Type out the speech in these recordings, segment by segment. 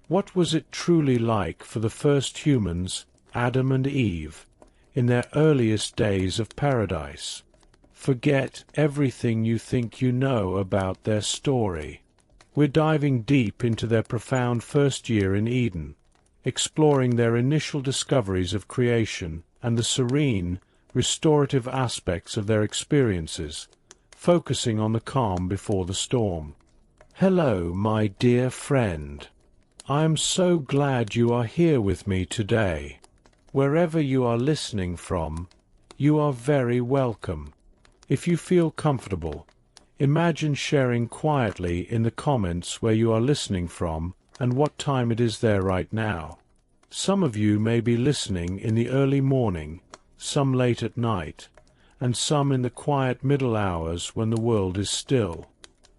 What was it truly like for the first humans, Adam and Eve, in their earliest days of paradise? Forget everything you think you know about their story. We're diving deep into their profound first year in Eden, exploring their initial discoveries of creation and the serene, restorative aspects of their experiences, focusing on the calm before the storm. Hello, my dear friend. I am so glad you are here with me today. Wherever you are listening from, you are very welcome. If you feel comfortable, imagine sharing quietly in the comments where you are listening from and what time it is there right now. Some of you may be listening in the early morning, some late at night, and some in the quiet middle hours when the world is still.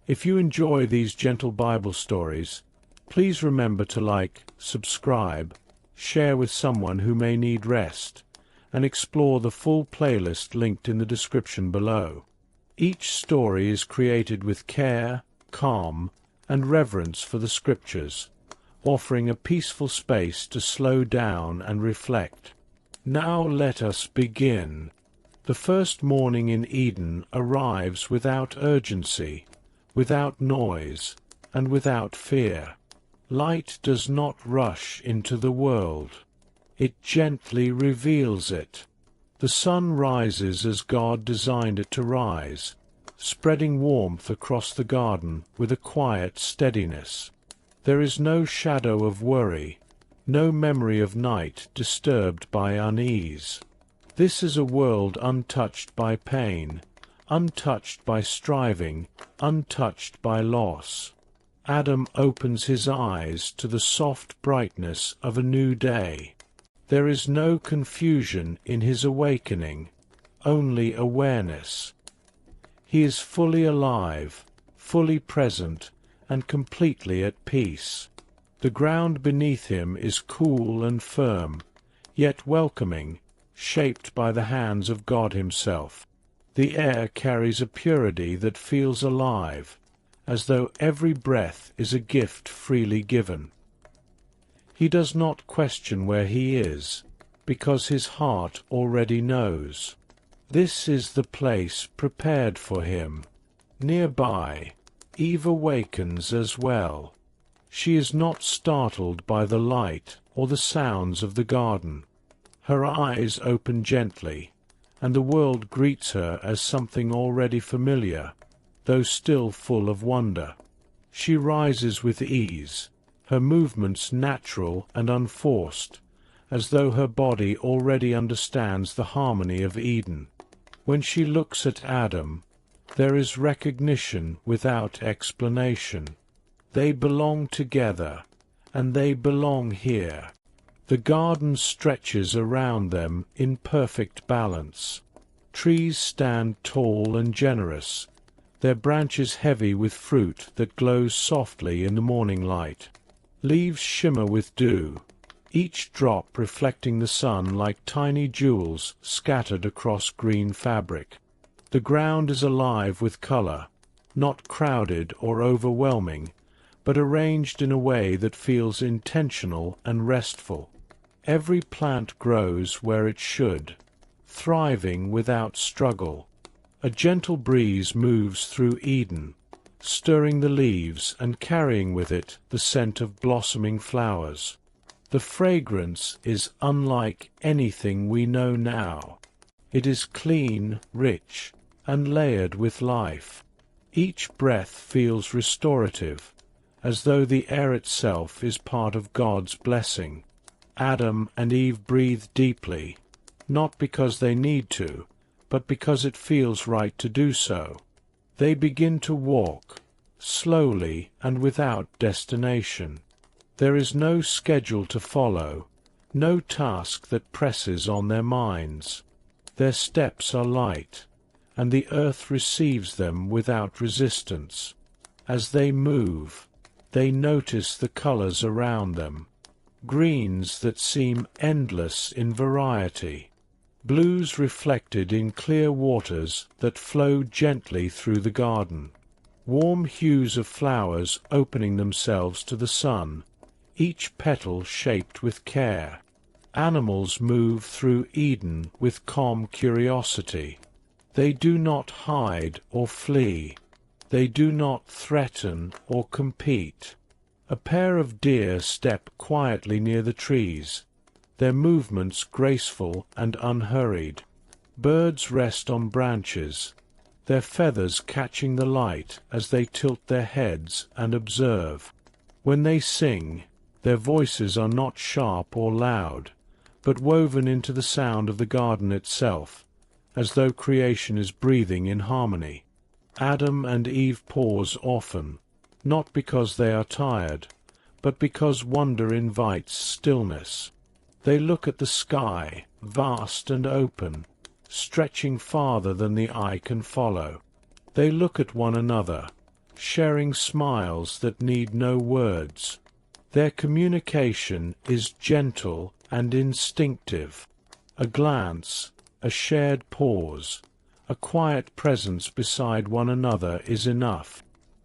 If you enjoy these gentle Bible stories, please remember to like, subscribe, share with someone who may need rest, and explore the full playlist linked in the description below. Each story is created with care, calm, and reverence for the Scriptures, offering a peaceful space to slow down and reflect. Now let us begin. The first morning in Eden arrives without urgency, without noise, and without fear. Light does not rush into the world. It gently reveals it. The sun rises as God designed it to rise, spreading warmth across the garden with a quiet steadiness. There is no shadow of worry, no memory of night disturbed by unease. This is a world untouched by pain, untouched by striving, untouched by loss. Adam opens his eyes to the soft brightness of a new day. There is no confusion in his awakening, only awareness. He is fully alive, fully present, and completely at peace. The ground beneath him is cool and firm, yet welcoming, shaped by the hands of God Himself. The air carries a purity that feels alive, as though every breath is a gift freely given. He does not question where he is, because his heart already knows. This is the place prepared for him. Nearby, Eve awakens as well. She is not startled by the light or the sounds of the garden. Her eyes open gently, and the world greets her as something already familiar, though still full of wonder. She rises with ease, her movements natural and unforced, as though her body already understands the harmony of Eden. When she looks at Adam, there is recognition without explanation. They belong together, and they belong here. The garden stretches around them in perfect balance. Trees stand tall and generous, their branches heavy with fruit that glows softly in the morning light. Leaves shimmer with dew, each drop reflecting the sun like tiny jewels scattered across green fabric. The ground is alive with color, not crowded or overwhelming, but arranged in a way that feels intentional and restful. Every plant grows where it should, thriving without struggle. A gentle breeze moves through Eden, stirring the leaves and carrying with it the scent of blossoming flowers. The fragrance is unlike anything we know now. It is clean, rich, and layered with life. Each breath feels restorative, as though the air itself is part of God's blessing. Adam and Eve breathe deeply, not because they need to, but because it feels right to do so. They begin to walk, slowly and without destination. There is no schedule to follow, no task that presses on their minds. Their steps are light, and the earth receives them without resistance. As they move, they notice the colors around them, greens that seem endless in variety, blues reflected in clear waters that flow gently through the garden, warm hues of flowers opening themselves to the sun, each petal shaped with care. Animals move through Eden with calm curiosity. They do not hide or flee. They do not threaten or compete. A pair of deer step quietly near the trees, their movements graceful and unhurried. Birds rest on branches, their feathers catching the light as they tilt their heads and observe. When they sing, their voices are not sharp or loud, but woven into the sound of the garden itself, as though creation is breathing in harmony. Adam and Eve pause often, not because they are tired, but because wonder invites stillness. They look at the sky, vast and open, stretching farther than the eye can follow. They look at one another, sharing smiles that need no words. Their communication is gentle and instinctive. A glance, a shared pause, a quiet presence beside one another is enough.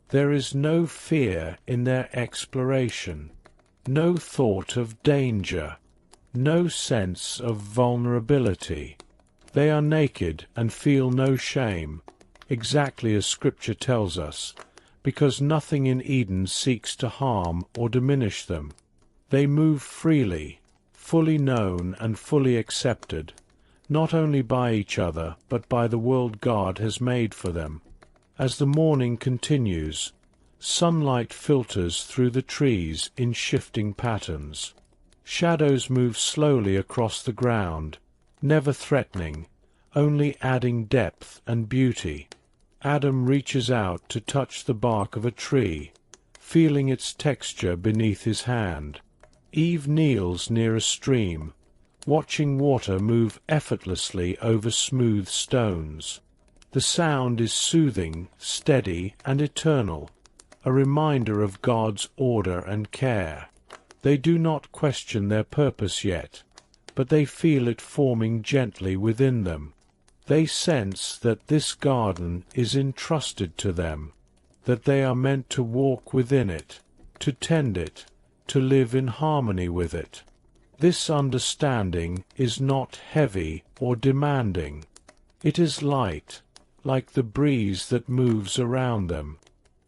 There is no fear in their exploration, no thought of danger, no sense of vulnerability. They are naked and feel no shame, exactly as Scripture tells us, because nothing in Eden seeks to harm or diminish them. They move freely, fully known and fully accepted, not only by each other, but by the world God has made for them. As the morning continues, sunlight filters through the trees in shifting patterns. Shadows move slowly across the ground, never threatening, only adding depth and beauty. Adam reaches out to touch the bark of a tree, feeling its texture beneath his hand. Eve kneels near a stream, watching water move effortlessly over smooth stones. The sound is soothing, steady, and eternal, a reminder of God's order and care. They do not question their purpose yet, but they feel it forming gently within them. They sense that this garden is entrusted to them, that they are meant to walk within it, to tend it, to live in harmony with it. This understanding is not heavy or demanding. It is light, like the breeze that moves around them.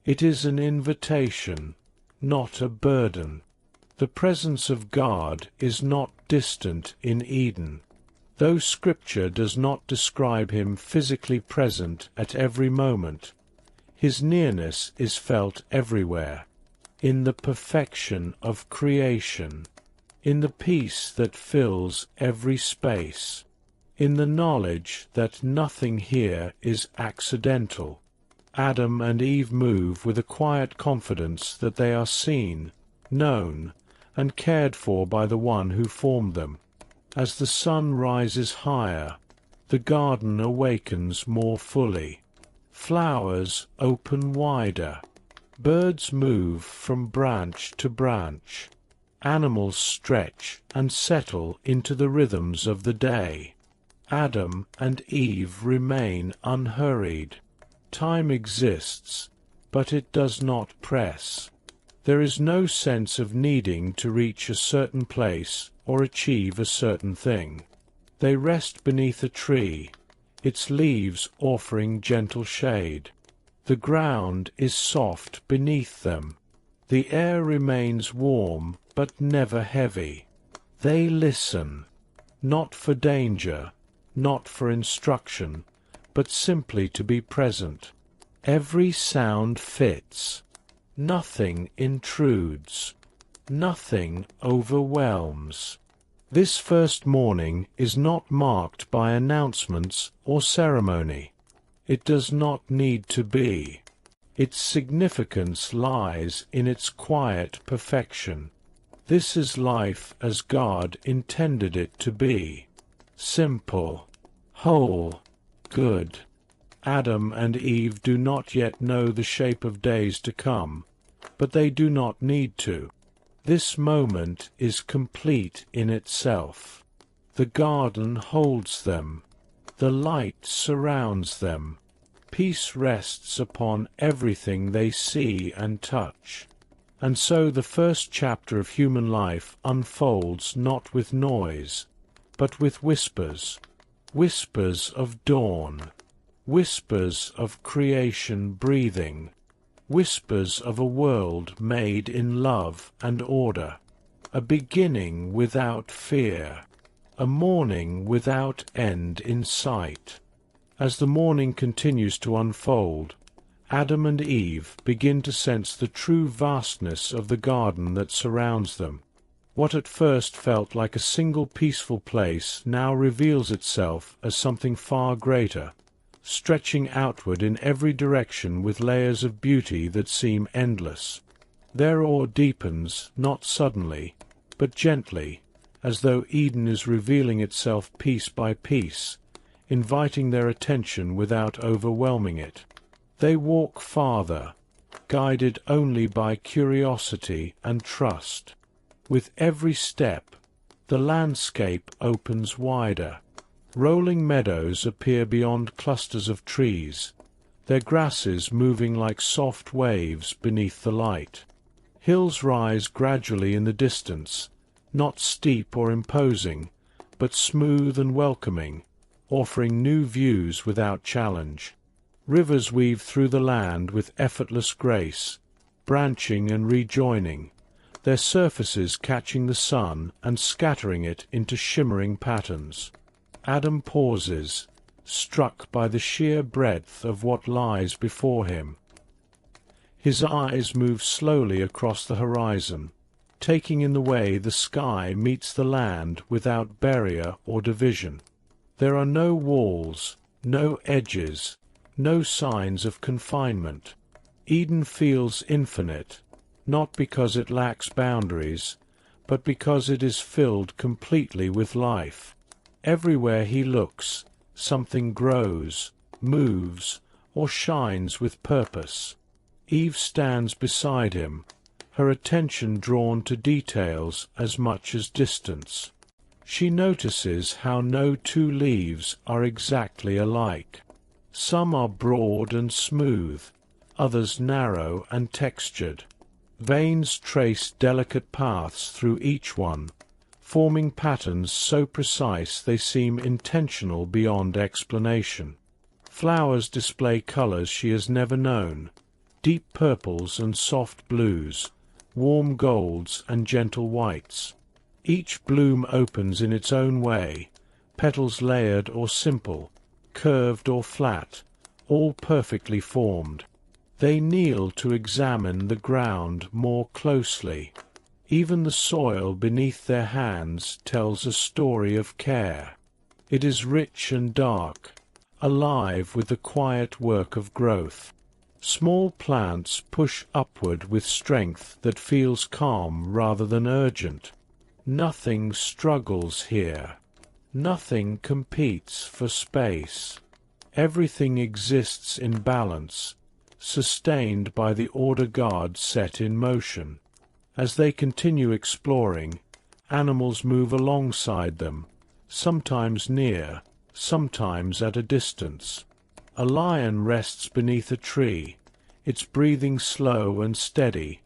It is an invitation, not a burden. The presence of God is not distant in Eden. Though Scripture does not describe him physically present at every moment, his nearness is felt everywhere, in the perfection of creation, in the peace that fills every space, in the knowledge that nothing here is accidental. Adam and Eve move with a quiet confidence that they are seen, known, and cared for by the one who formed them. As the sun rises higher, the garden awakens more fully. Flowers open wider. Birds move from branch to branch. Animals stretch and settle into the rhythms of the day. Adam and Eve remain unhurried. Time exists, but it does not press. There is no sense of needing to reach a certain place or achieve a certain thing. They rest beneath a tree, its leaves offering gentle shade. The ground is soft beneath them. The air remains warm but never heavy. They listen, not for danger, not for instruction, but simply to be present. Every sound fits. Nothing intrudes. Nothing overwhelms. This first morning is not marked by announcements or ceremony. It does not need to be. Its significance lies in its quiet perfection. This is life as God intended it to be. Simple, whole, good. Adam and Eve do not yet know the shape of days to come, but they do not need to. This moment is complete in itself. The garden holds them. The light surrounds them. Peace rests upon everything they see and touch. And so the first chapter of human life unfolds not with noise, but with whispers, whispers of dawn, whispers of creation breathing, whispers of a world made in love and order, a beginning without fear, a morning without end in sight. As the morning continues to unfold, Adam and Eve begin to sense the true vastness of the garden that surrounds them. What at first felt like a single peaceful place now reveals itself as something far greater, stretching outward in every direction with layers of beauty that seem endless. Their awe deepens, not suddenly, but gently, as though Eden is revealing itself piece by piece, inviting their attention without overwhelming it. They walk farther, guided only by curiosity and trust. With every step, the landscape opens wider. Rolling meadows appear beyond clusters of trees, their grasses moving like soft waves beneath the light. Hills rise gradually in the distance, not steep or imposing, but smooth and welcoming, offering new views without challenge. Rivers weave through the land with effortless grace, branching and rejoining, their surfaces catching the sun and scattering it into shimmering patterns. Adam pauses, struck by the sheer breadth of what lies before him. His eyes move slowly across the horizon, taking in the way the sky meets the land without barrier or division. There are no walls, no edges, no signs of confinement. Eden feels infinite, not because it lacks boundaries, but because it is filled completely with life. Everywhere he looks, something grows, moves, or shines with purpose. Eve stands beside him, her attention drawn to details as much as distance. She notices how no two leaves are exactly alike. Some are broad and smooth, others narrow and textured. Veins trace delicate paths through each one, forming patterns so precise they seem intentional beyond explanation. Flowers display colors she has never known, deep purples and soft blues, warm golds and gentle whites. Each bloom opens in its own way, petals layered or simple, curved or flat, all perfectly formed. They kneel to examine the ground more closely. Even the soil beneath their hands tells a story of care. It is rich and dark, alive with the quiet work of growth. Small plants push upward with strength that feels calm rather than urgent. Nothing struggles here. Nothing competes for space. Everything exists in balance, sustained by the order God set in motion. As they continue exploring, animals move alongside them, sometimes near, sometimes at a distance. A lion rests beneath a tree, its breathing slow and steady,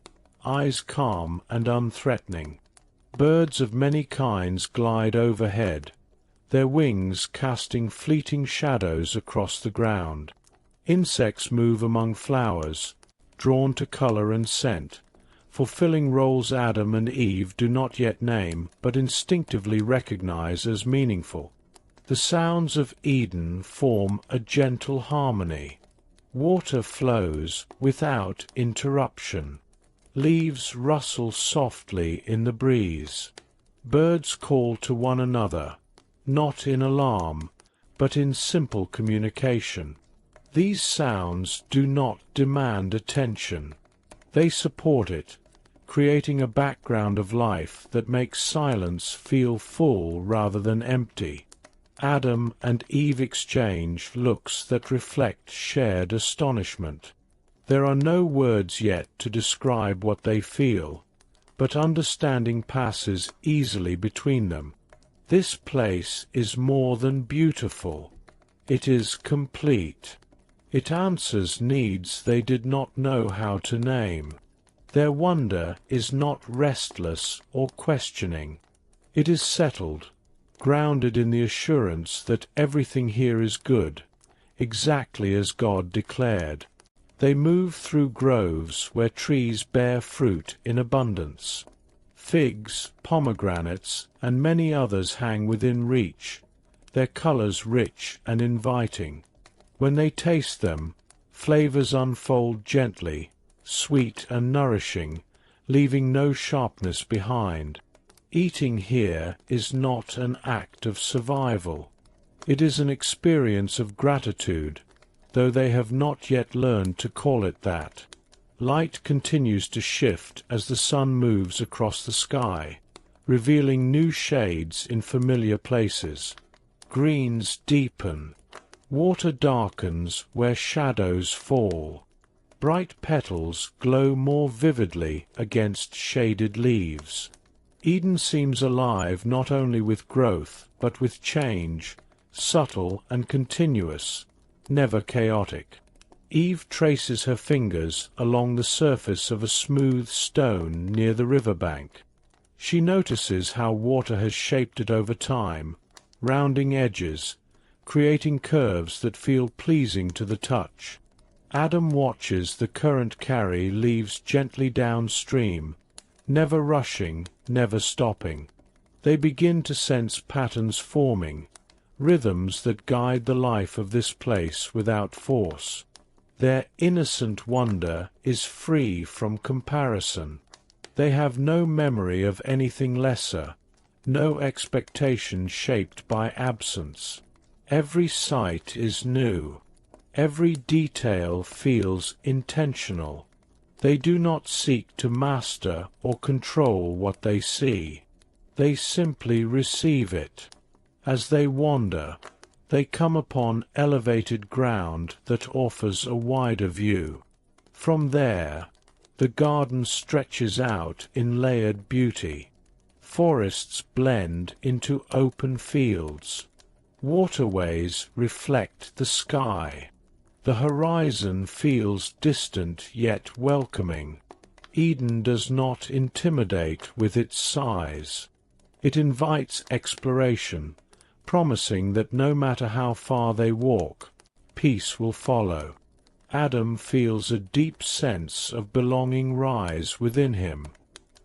eyes calm and unthreatening. Birds of many kinds glide overhead, their wings casting fleeting shadows across the ground. Insects move among flowers, drawn to color and scent, fulfilling roles Adam and Eve do not yet name but instinctively recognize as meaningful. The sounds of Eden form a gentle harmony. Water flows without interruption. Leaves rustle softly in the breeze. Birds call to one another, not in alarm, but in simple communication. These sounds do not demand attention. They support it, creating a background of life that makes silence feel full rather than empty. Adam and Eve exchange looks that reflect shared astonishment. There are no words yet to describe what they feel, but understanding passes easily between them. This place is more than beautiful. It is complete. It answers needs they did not know how to name. Their wonder is not restless or questioning. It is settled, grounded in the assurance that everything here is good, exactly as God declared. They move through groves where trees bear fruit in abundance. Figs, pomegranates, and many others hang within reach, their colors rich and inviting. When they taste them, flavors unfold gently, sweet and nourishing, leaving no sharpness behind. Eating here is not an act of survival. It is an experience of gratitude, though they have not yet learned to call it that. Light continues to shift as the sun moves across the sky, revealing new shades in familiar places. Greens deepen. Water darkens where shadows fall. Bright petals glow more vividly against shaded leaves. Eden seems alive not only with growth, but with change, subtle and continuous, never chaotic. Eve traces her fingers along the surface of a smooth stone near the riverbank. She notices how water has shaped it over time, rounding edges, creating curves that feel pleasing to the touch. Adam watches the current carry leaves gently downstream, never rushing, never stopping. They begin to sense patterns forming, rhythms that guide the life of this place without force. Their innocent wonder is free from comparison. They have no memory of anything lesser, no expectation shaped by absence. Every sight is new. Every detail feels intentional. They do not seek to master or control what they see. They simply receive it. As they wander, they come upon elevated ground that offers a wider view. From there, the garden stretches out in layered beauty. Forests blend into open fields. Waterways reflect the sky. The horizon feels distant yet welcoming. Eden does not intimidate with its size. It invites exploration, promising that no matter how far they walk, peace will follow. Adam feels a deep sense of belonging rise within him.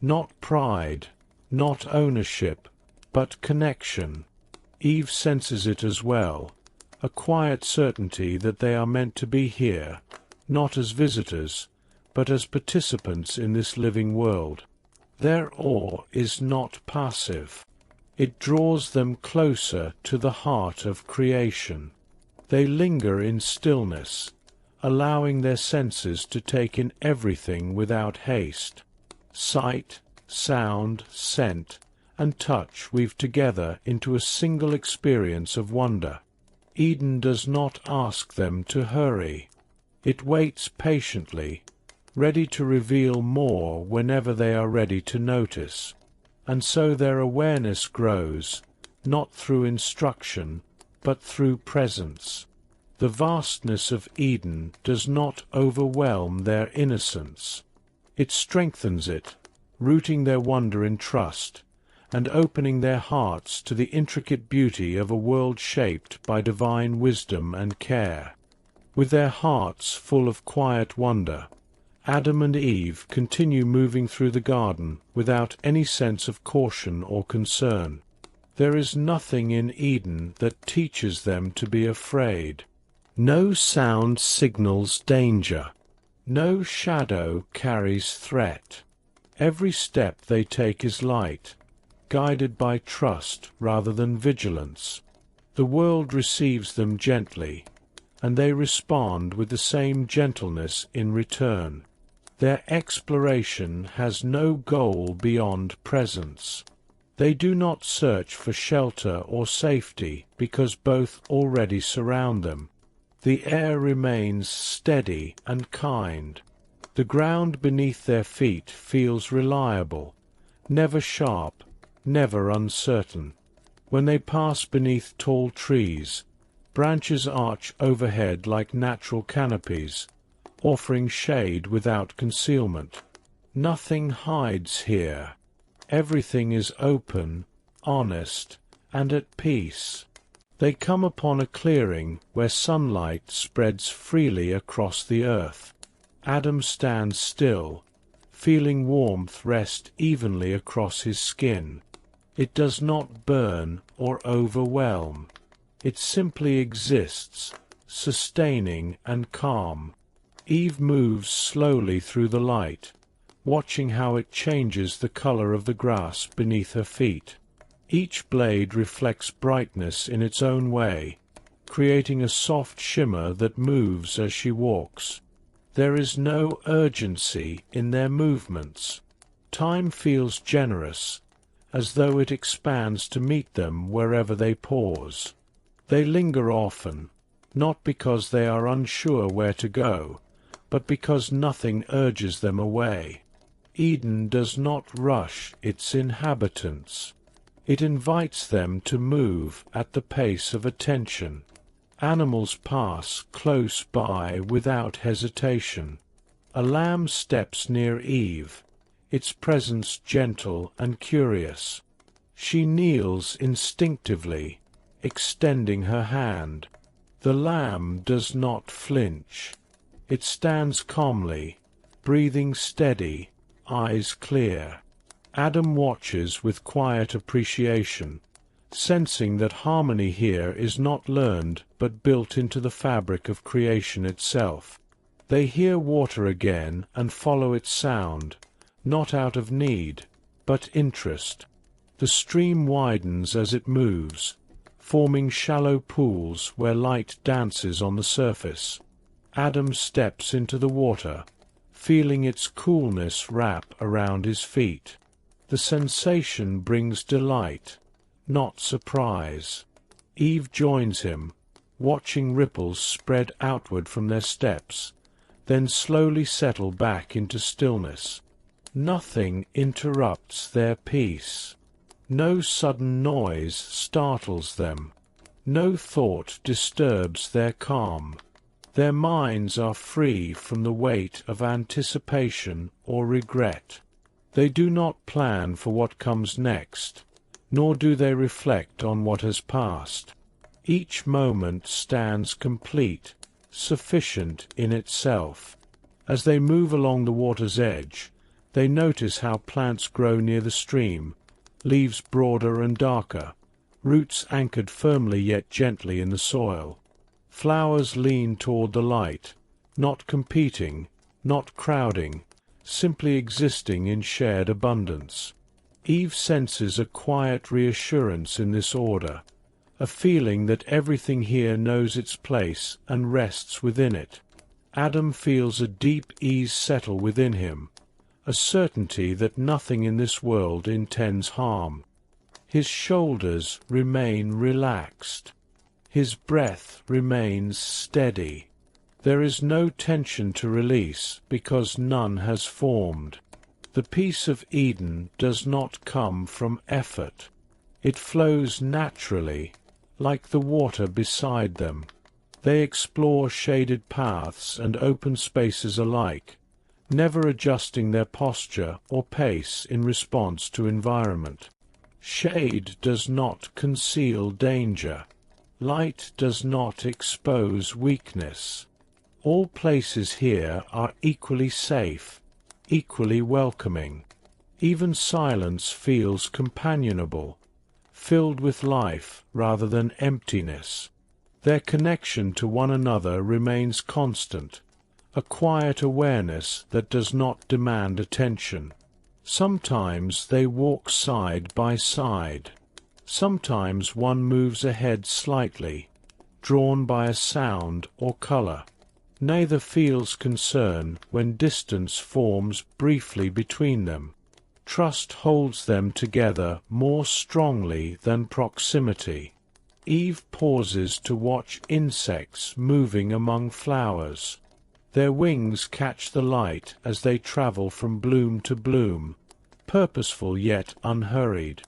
Not pride, not ownership, but connection. Eve senses it as well, a quiet certainty that they are meant to be here, not as visitors, but as participants in this living world. Their awe is not passive. It draws them closer to the heart of creation. They linger in stillness, allowing their senses to take in everything without haste. Sight, sound, scent, and touch weave together into a single experience of wonder. Eden does not ask them to hurry. It waits patiently, ready to reveal more whenever they are ready to notice. And so their awareness grows, not through instruction, but through presence. The vastness of Eden does not overwhelm their innocence. It strengthens it, rooting their wonder in trust, and opening their hearts to the intricate beauty of a world shaped by divine wisdom and care. With their hearts full of quiet wonder, Adam and Eve continue moving through the garden without any sense of caution or concern. There is nothing in Eden that teaches them to be afraid. No sound signals danger. No shadow carries threat. Every step they take is light, guided by trust rather than vigilance. The world receives them gently, and they respond with the same gentleness in return. Their exploration has no goal beyond presence. They do not search for shelter or safety because both already surround them. The air remains steady and kind. The ground beneath their feet feels reliable, never sharp, never uncertain. When they pass beneath tall trees, branches arch overhead like natural canopies, offering shade without concealment. Nothing hides here. Everything is open, honest, and at peace. They come upon a clearing where sunlight spreads freely across the earth. Adam stands still, feeling warmth rest evenly across his skin. It does not burn or overwhelm. It simply exists, sustaining and calm. Eve moves slowly through the light, watching how it changes the color of the grass beneath her feet. Each blade reflects brightness in its own way, creating a soft shimmer that moves as she walks. There is no urgency in their movements. Time feels generous, as though it expands to meet them wherever they pause. They linger often, not because they are unsure where to go, but because nothing urges them away. Eden does not rush its inhabitants. It invites them to move at the pace of attention. Animals pass close by without hesitation. A lamb steps near Eve, its presence gentle and curious. She kneels instinctively, extending her hand. The lamb does not flinch. It stands calmly, breathing steady, eyes clear. Adam watches with quiet appreciation, sensing that harmony here is not learned but built into the fabric of creation itself. They hear water again and follow its sound, not out of need, but interest. The stream widens as it moves, forming shallow pools where light dances on the surface. Adam steps into the water, feeling its coolness wrap around his feet. The sensation brings delight, not surprise. Eve joins him, watching ripples spread outward from their steps, then slowly settle back into stillness. Nothing interrupts their peace. No sudden noise startles them. No thought disturbs their calm. Their minds are free from the weight of anticipation or regret. They do not plan for what comes next, nor do they reflect on what has passed. Each moment stands complete, sufficient in itself. As they move along the water's edge, they notice how plants grow near the stream, leaves broader and darker, roots anchored firmly yet gently in the soil. Flowers lean toward the light, not competing, not crowding, simply existing in shared abundance. Eve senses a quiet reassurance in this order, a feeling that everything here knows its place and rests within it. Adam feels a deep ease settle within him, a certainty that nothing in this world intends harm. His shoulders remain relaxed. His breath remains steady. There is no tension to release because none has formed. The peace of Eden does not come from effort. It flows naturally, like the water beside them. They explore shaded paths and open spaces alike, never adjusting their posture or pace in response to environment. Shade does not conceal danger. Light does not expose weakness. All places here are equally safe, equally welcoming. Even silence feels companionable, filled with life rather than emptiness. Their connection to one another remains constant, a quiet awareness that does not demand attention. Sometimes they walk side by side. Sometimes one moves ahead slightly, drawn by a sound or color. Neither feels concern when distance forms briefly between them. Trust holds them together more strongly than proximity. Eve pauses to watch insects moving among flowers. Their wings catch the light as they travel from bloom to bloom, purposeful yet unhurried.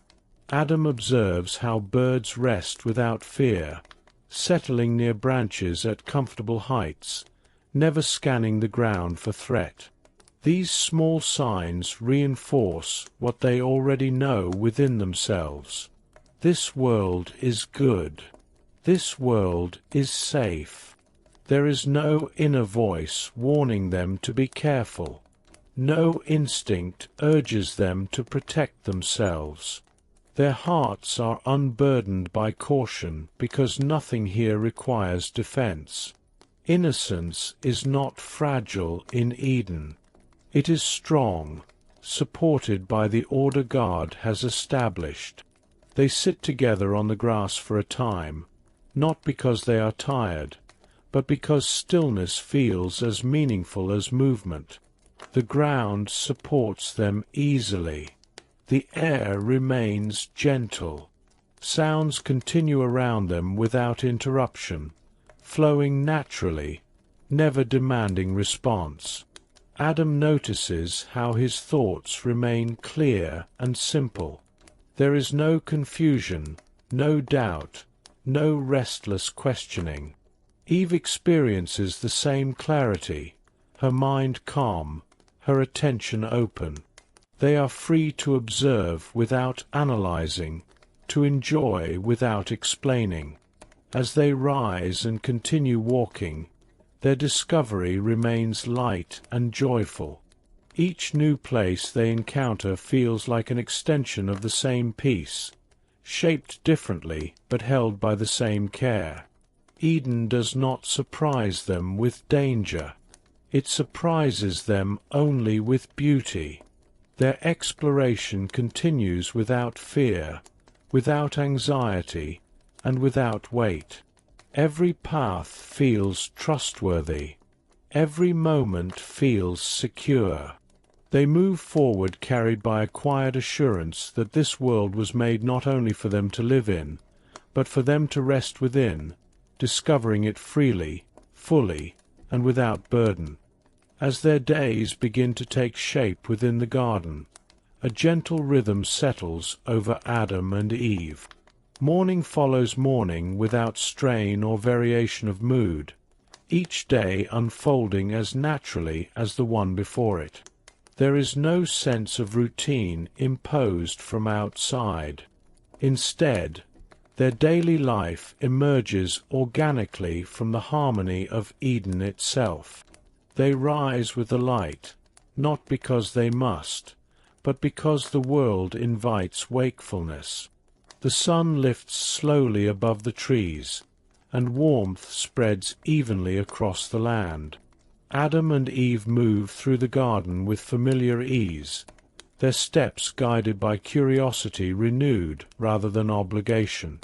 Adam observes how birds rest without fear, settling near branches at comfortable heights, never scanning the ground for threat. These small signs reinforce what they already know within themselves. This world is good. This world is safe. There is no inner voice warning them to be careful. No instinct urges them to protect themselves. Their hearts are unburdened by caution because nothing here requires defense. Innocence is not fragile in Eden. It is strong, supported by the order God has established. They sit together on the grass for a time, not because they are tired, but because stillness feels as meaningful as movement. The ground supports them easily. The air remains gentle. Sounds continue around them without interruption, flowing naturally, never demanding response. Adam notices how his thoughts remain clear and simple. There is no confusion, no doubt, no restless questioning. Eve experiences the same clarity, her mind calm, her attention open. They are free to observe without analyzing, to enjoy without explaining. As they rise and continue walking, their discovery remains light and joyful. Each new place they encounter feels like an extension of the same piece, shaped differently but held by the same care. Eden does not surprise them with danger. It surprises them only with beauty. Their exploration continues without fear, without anxiety, and without weight. Every path feels trustworthy. Every moment feels secure. They move forward carried by a quiet assurance that this world was made not only for them to live in, but for them to rest within, discovering it freely, fully, and without burden. As their days begin to take shape within the garden, a gentle rhythm settles over Adam and Eve. Morning follows morning without strain or variation of mood, each day unfolding as naturally as the one before it. There is no sense of routine imposed from outside. Instead, their daily life emerges organically from the harmony of Eden itself. They rise with the light, not because they must, but because the world invites wakefulness. The sun lifts slowly above the trees, and warmth spreads evenly across the land. Adam and Eve move through the garden with familiar ease, their steps guided by curiosity renewed rather than obligation.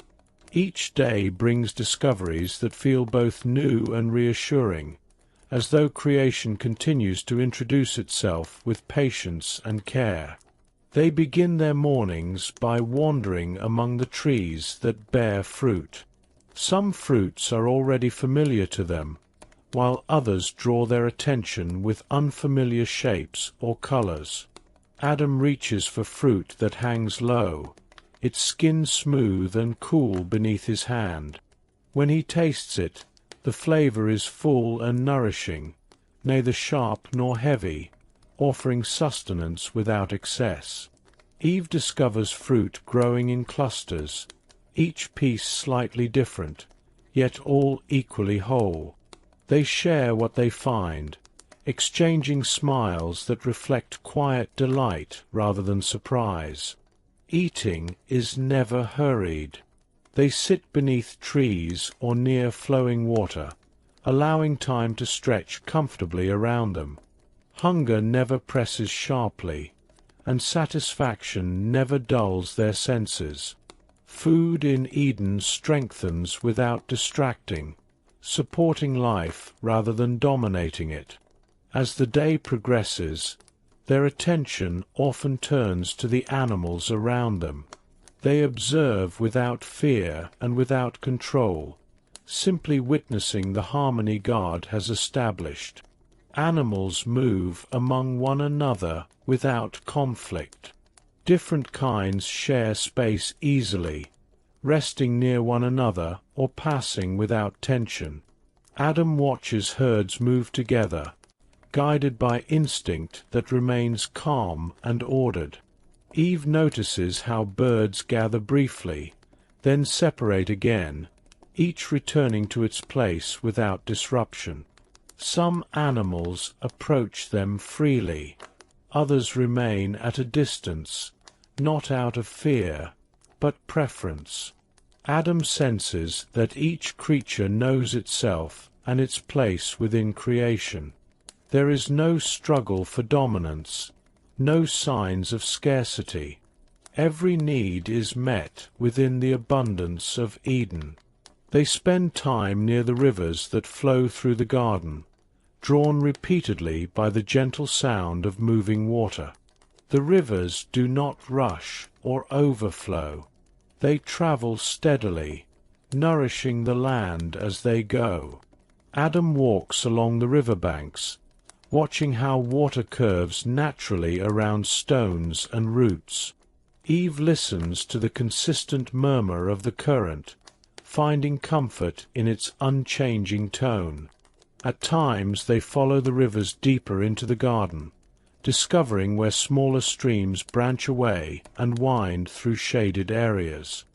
Each day brings discoveries that feel both new and reassuring, as though creation continues to introduce itself with patience and care. They begin their mornings by wandering among the trees that bear fruit. Some fruits are already familiar to them, while others draw their attention with unfamiliar shapes or colors. Adam reaches for fruit that hangs low, its skin smooth and cool beneath his hand. When he tastes it, the flavor is full and nourishing, neither sharp nor heavy, offering sustenance without excess. Eve discovers fruit growing in clusters, each piece slightly different, yet all equally whole. They share what they find, exchanging smiles that reflect quiet delight rather than surprise. Eating is never hurried. They sit beneath trees or near flowing water, allowing time to stretch comfortably around them. Hunger never presses sharply, and satisfaction never dulls their senses. Food in Eden strengthens without distracting, supporting life rather than dominating it. As the day progresses, their attention often turns to the animals around them. They observe without fear and without control, simply witnessing the harmony God has established. Animals move among one another without conflict. Different kinds share space easily, resting near one another or passing without tension. Adam watches herds move together, guided by instinct that remains calm and ordered. Eve notices how birds gather briefly, then separate again, each returning to its place without disruption. Some animals approach them freely, others remain at a distance, not out of fear, but preference. Adam senses that each creature knows itself and its place within creation. There is no struggle for dominance, no signs of scarcity. Every need is met within the abundance of Eden. They spend time near the rivers that flow through the garden, drawn repeatedly by the gentle sound of moving water. The rivers do not rush or overflow. They travel steadily, nourishing the land as they go. Adam walks along the riverbanks, watching how water curves naturally around stones and roots. Eve listens to the consistent murmur of the current, finding comfort in its unchanging tone. At times they follow the rivers deeper into the garden, discovering where smaller streams branch away and wind through shaded areas.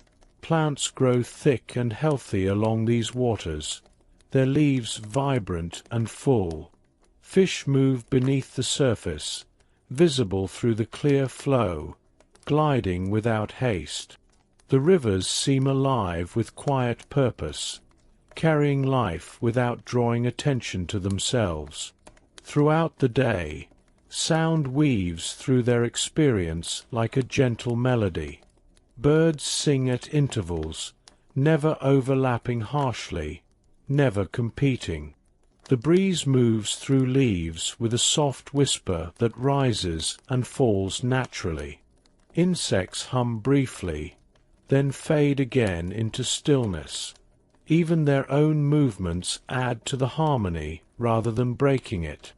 Plants grow thick and healthy along these waters, their leaves vibrant and full. Fish move beneath the surface, visible through the clear flow, gliding without haste. The rivers seem alive with quiet purpose, carrying life without drawing attention to themselves. Throughout the day, sound weaves through their experience like a gentle melody. Birds sing at intervals, never overlapping harshly, never competing. The breeze moves through leaves with a soft whisper that rises and falls naturally. Insects hum briefly, then fade again into stillness. Even their own movements add to the harmony rather than breaking it.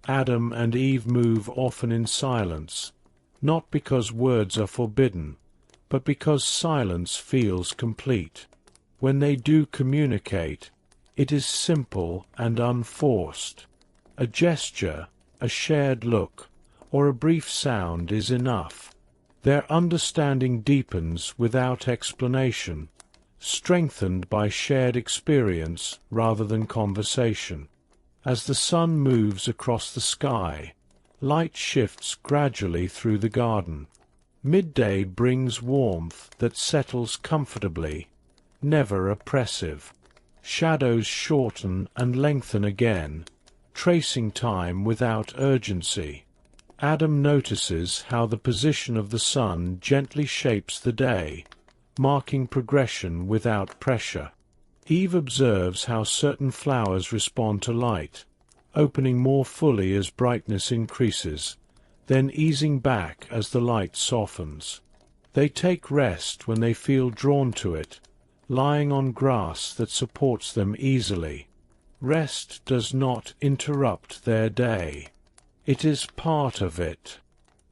Adam and Eve move often in silence, not because words are forbidden, but because silence feels complete. When they do communicate, it is simple and unforced. A gesture, a shared look, or a brief sound is enough. Their understanding deepens without explanation, strengthened by shared experience rather than conversation. As the sun moves across the sky, light shifts gradually through the garden. Midday brings warmth that settles comfortably, never oppressive. Shadows shorten and lengthen again, tracing time without urgency. Adam notices how the position of the sun gently shapes the day, marking progression without pressure. Eve observes how certain flowers respond to light, opening more fully as brightness increases, then easing back as the light softens. They take rest when they feel drawn to it, lying on grass that supports them easily. Rest does not interrupt their day. It is part of it.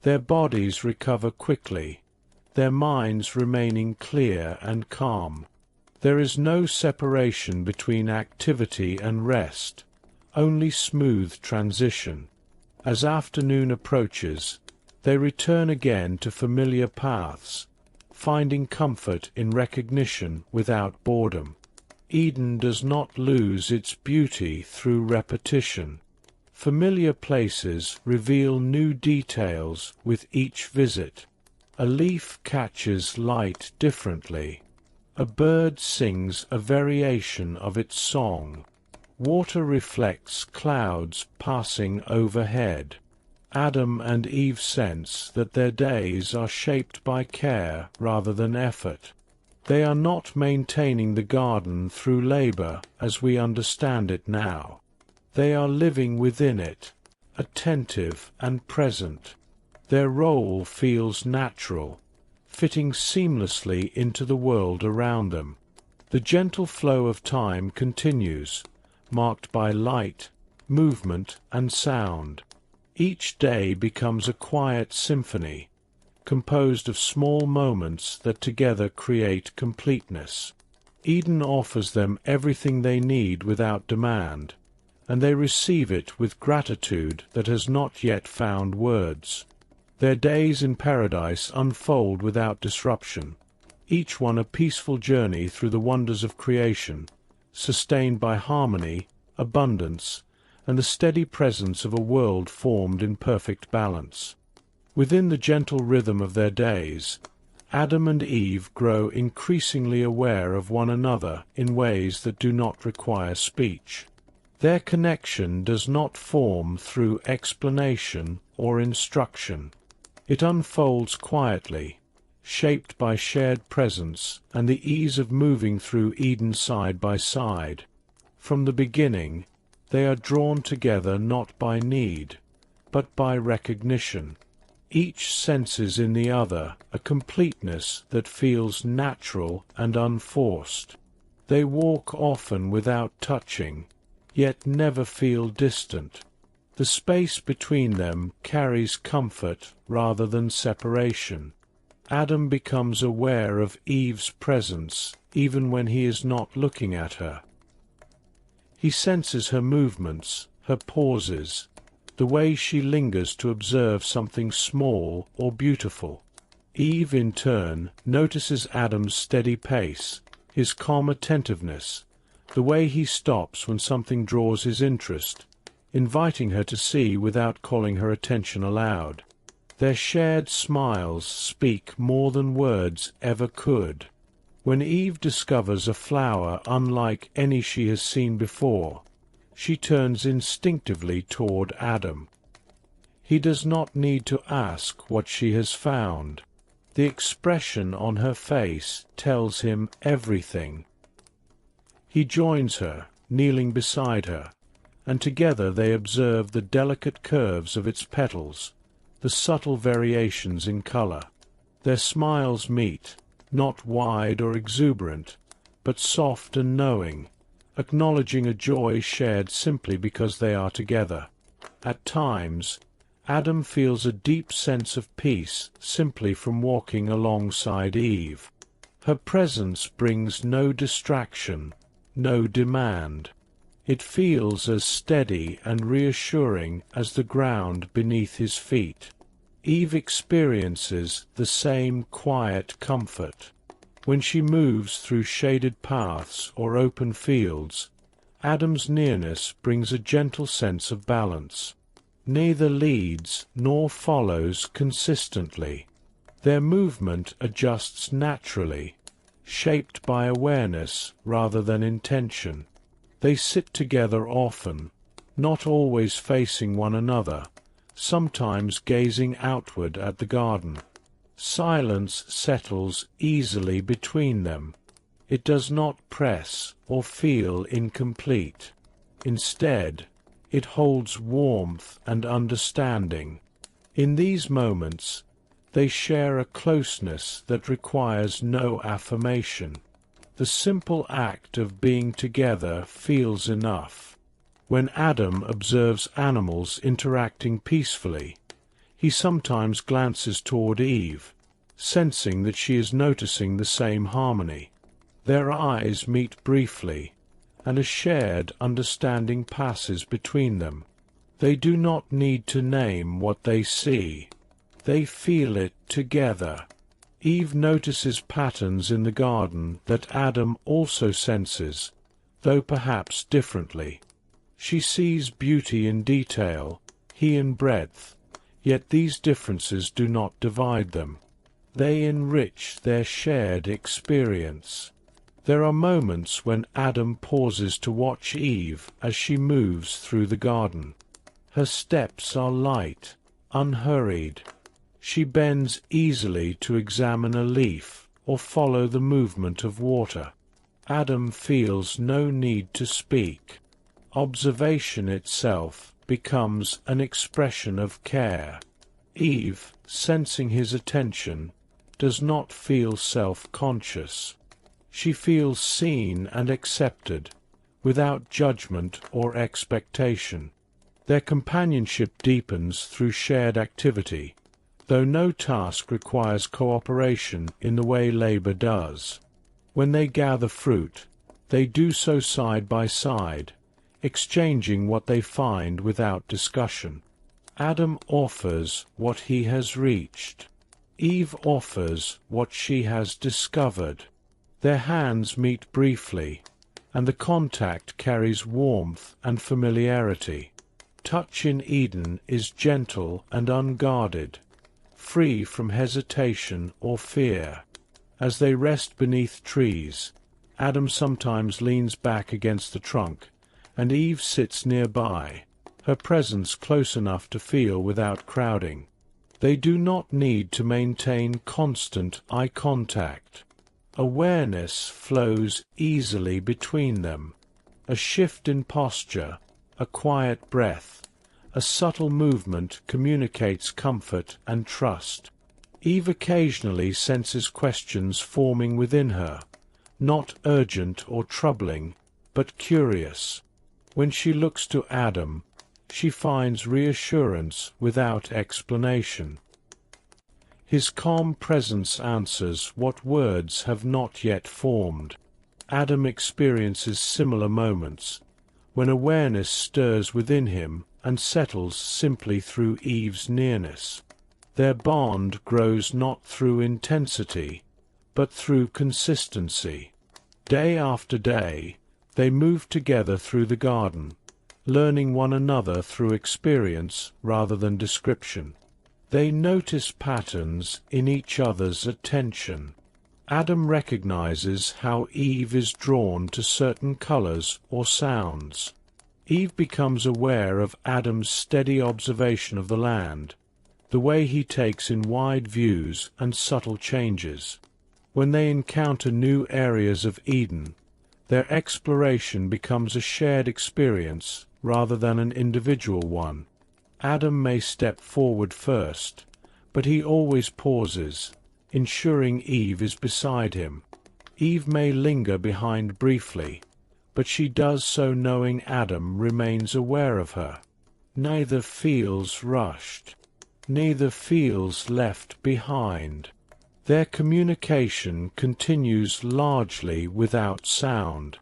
Their bodies recover quickly, their minds remaining clear and calm. There is no separation between activity and rest, only smooth transition. As afternoon approaches, they return again to familiar paths, finding comfort in recognition without boredom. Eden does not lose its beauty through repetition. Familiar places reveal new details with each visit. A leaf catches light differently. A bird sings a variation of its song. Water reflects clouds passing overhead. Adam and Eve sense that their days are shaped by care rather than effort. They are not maintaining the garden through labor as we understand it now. They are living within it, attentive and present. Their role feels natural, fitting seamlessly into the world around them. The gentle flow of time continues, marked by light, movement, and sound. Each day becomes a quiet symphony, composed of small moments that together create completeness. Eden offers them everything they need without demand, and they receive it with gratitude that has not yet found words. Their days in paradise unfold without disruption, each one a peaceful journey through the wonders of creation, sustained by harmony, abundance, and the steady presence of a world formed in perfect balance. Within the gentle rhythm of their days, Adam and Eve grow increasingly aware of one another in ways that do not require speech. Their connection does not form through explanation or instruction. It unfolds quietly, shaped by shared presence and the ease of moving through Eden side by side. From the beginning, they are drawn together not by need, but by recognition. Each senses in the other a completeness that feels natural and unforced. They walk often without touching, yet never feel distant. The space between them carries comfort rather than separation. Adam becomes aware of Eve's presence even when he is not looking at her. He senses her movements, her pauses, the way she lingers to observe something small or beautiful. Eve, in turn, notices Adam's steady pace, his calm attentiveness, the way he stops when something draws his interest, inviting her to see without calling her attention aloud. Their shared smiles speak more than words ever could. When Eve discovers a flower unlike any she has seen before, she turns instinctively toward Adam. He does not need to ask what she has found. The expression on her face tells him everything. He joins her, kneeling beside her, and together they observe the delicate curves of its petals, the subtle variations in color. Their smiles meet, not wide or exuberant, but soft and knowing, acknowledging a joy shared simply because they are together. At times, Adam feels a deep sense of peace simply from walking alongside Eve. Her presence brings no distraction, no demand. It feels as steady and reassuring as the ground beneath his feet. Eve experiences the same quiet comfort. When she moves through shaded paths or open fields, Adam's nearness brings a gentle sense of balance. Neither leads nor follows consistently. Their movement adjusts naturally, shaped by awareness rather than intention. They sit together often, not always facing one another, sometimes gazing outward at the garden. Silence settles easily between them. It does not press or feel incomplete. Instead, it holds warmth and understanding. In these moments, they share a closeness that requires no affirmation. The simple act of being together feels enough. When Adam observes animals interacting peacefully, he sometimes glances toward Eve, sensing that she is noticing the same harmony. Their eyes meet briefly, and a shared understanding passes between them. They do not need to name what they see. They feel it together. Eve notices patterns in the garden that Adam also senses, though perhaps differently. She sees beauty in detail, he in breadth, yet these differences do not divide them. They enrich their shared experience. There are moments when Adam pauses to watch Eve as she moves through the garden. Her steps are light, unhurried. She bends easily to examine a leaf or follow the movement of water. Adam feels no need to speak. Observation itself becomes an expression of care. Eve, sensing his attention, does not feel self-conscious. She feels seen and accepted, without judgment or expectation. Their companionship deepens through shared activity, though no task requires cooperation in the way labor does. When they gather fruit, they do so side by side, exchanging what they find without discussion. Adam offers what he has reached. Eve offers what she has discovered. Their hands meet briefly, and the contact carries warmth and familiarity. Touch in Eden is gentle and unguarded, free from hesitation or fear. As they rest beneath trees, Adam sometimes leans back against the trunk, and Eve sits nearby, her presence close enough to feel without crowding. They do not need to maintain constant eye contact. Awareness flows easily between them. A shift in posture, a quiet breath, a subtle movement communicates comfort and trust. Eve occasionally senses questions forming within her, not urgent or troubling, but curious. When she looks to Adam, she finds reassurance without explanation. His calm presence answers what words have not yet formed. Adam experiences similar moments, when awareness stirs within him and settles simply through Eve's nearness. Their bond grows not through intensity, but through consistency. Day after day, they move together through the garden, learning one another through experience rather than description. They notice patterns in each other's attention. Adam recognizes how Eve is drawn to certain colors or sounds. Eve becomes aware of Adam's steady observation of the land, the way he takes in wide views and subtle changes. When they encounter new areas of Eden, their exploration becomes a shared experience rather than an individual one. Adam may step forward first, but he always pauses, ensuring Eve is beside him. Eve may linger behind briefly, but she does so knowing Adam remains aware of her. Neither feels rushed. Neither feels left behind. Their communication continues largely without sound.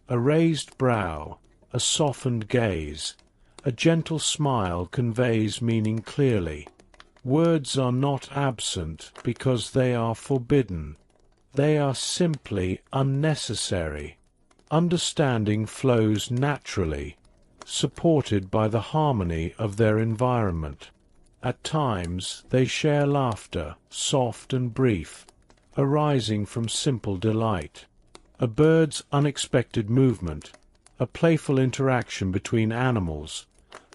A raised brow, a softened gaze, a gentle smile conveys meaning clearly. Words are not absent because they are forbidden. They are simply unnecessary. Understanding flows naturally, supported by the harmony of their environment. At times they share laughter, soft and brief, arising from simple delight. A bird's unexpected movement, a playful interaction between animals,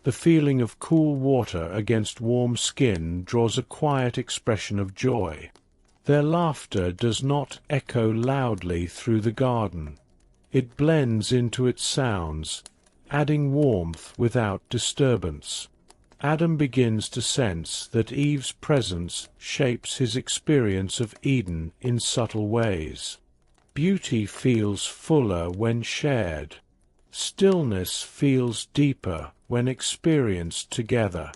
the feeling of cool water against warm skin draws a quiet expression of joy. Their laughter does not echo loudly through the garden. It blends into its sounds, adding warmth without disturbance. Adam begins to sense that Eve's presence shapes his experience of Eden in subtle ways. Beauty feels fuller when shared. Stillness feels deeper when experienced together.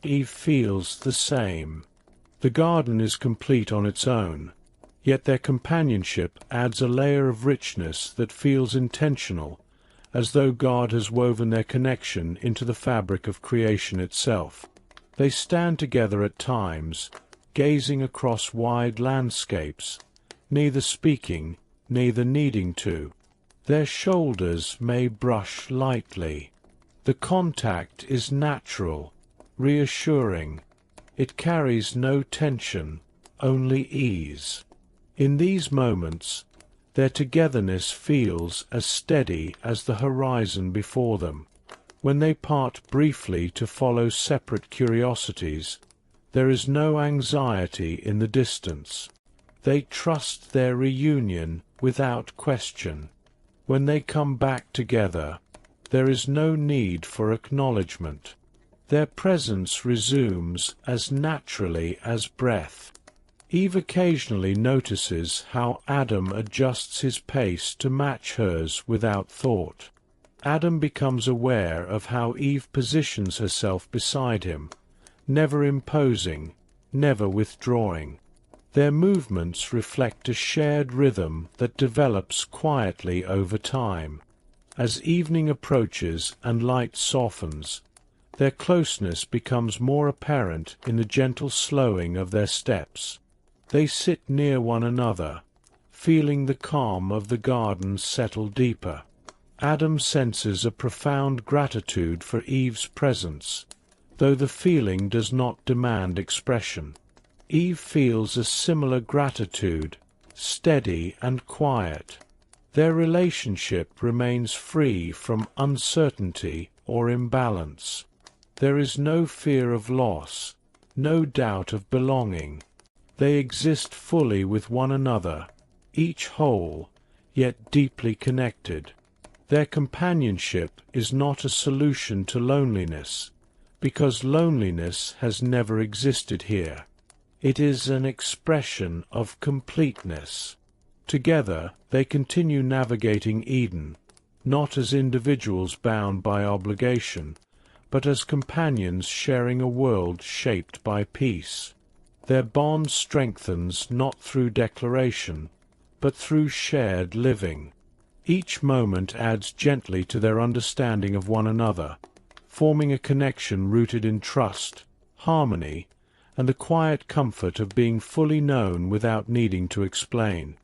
Eve feels the same. The garden is complete on its own, yet their companionship adds a layer of richness that feels intentional, as though God has woven their connection into the fabric of creation itself. They stand together at times, gazing across wide landscapes, neither speaking, neither needing to. Their shoulders may brush lightly. The contact is natural, reassuring. It carries no tension, only ease. In these moments, their togetherness feels as steady as the horizon before them. When they part briefly to follow separate curiosities, there is no anxiety in the distance. They trust their reunion without question. When they come back together, there is no need for acknowledgement. Their presence resumes as naturally as breath. Eve occasionally notices how Adam adjusts his pace to match hers without thought. Adam becomes aware of how Eve positions herself beside him, never imposing, never withdrawing. Their movements reflect a shared rhythm that develops quietly over time. As evening approaches and light softens, their closeness becomes more apparent in the gentle slowing of their steps. They sit near one another, feeling the calm of the garden settle deeper. Adam senses a profound gratitude for Eve's presence, though the feeling does not demand expression. Eve feels a similar gratitude, steady and quiet. Their relationship remains free from uncertainty or imbalance. There is no fear of loss, no doubt of belonging. They exist fully with one another, each whole, yet deeply connected. Their companionship is not a solution to loneliness, because loneliness has never existed here. It is an expression of completeness. Together, they continue navigating Eden, not as individuals bound by obligation, but as companions sharing a world shaped by peace. Their bond strengthens not through declaration, but through shared living. Each moment adds gently to their understanding of one another, forming a connection rooted in trust, harmony, and the quiet comfort of being fully known without needing to explain.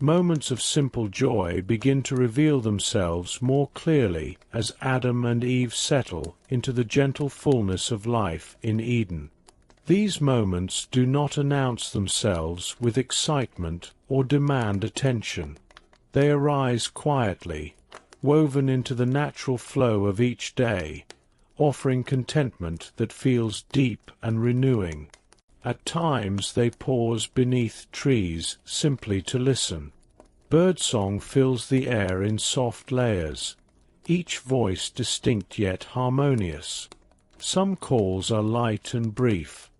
Moments of simple joy begin to reveal themselves more clearly as Adam and Eve settle into the gentle fullness of life in Eden. These moments do not announce themselves with excitement or demand attention. They arise quietly, woven into the natural flow of each day, offering contentment that feels deep and renewing. At times they pause beneath trees simply to listen. Birdsong fills the air in soft layers, each voice distinct yet harmonious. Some calls are light and brief,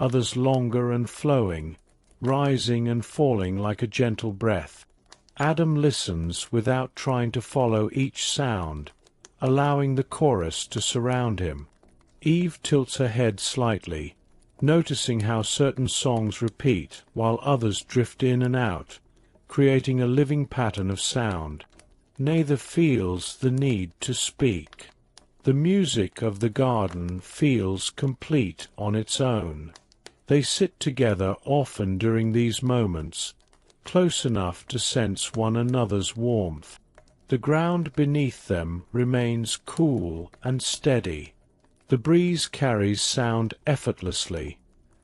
others longer and flowing, rising and falling like a gentle breath. Adam listens without trying to follow each sound, allowing the chorus to surround him. Eve tilts her head slightly, noticing how certain songs repeat while others drift in and out, creating a living pattern of sound. Neither feels the need to speak. The music of the garden feels complete on its own. They sit together often during these moments, close enough to sense one another's warmth. The ground beneath them remains cool and steady. The breeze carries sound effortlessly,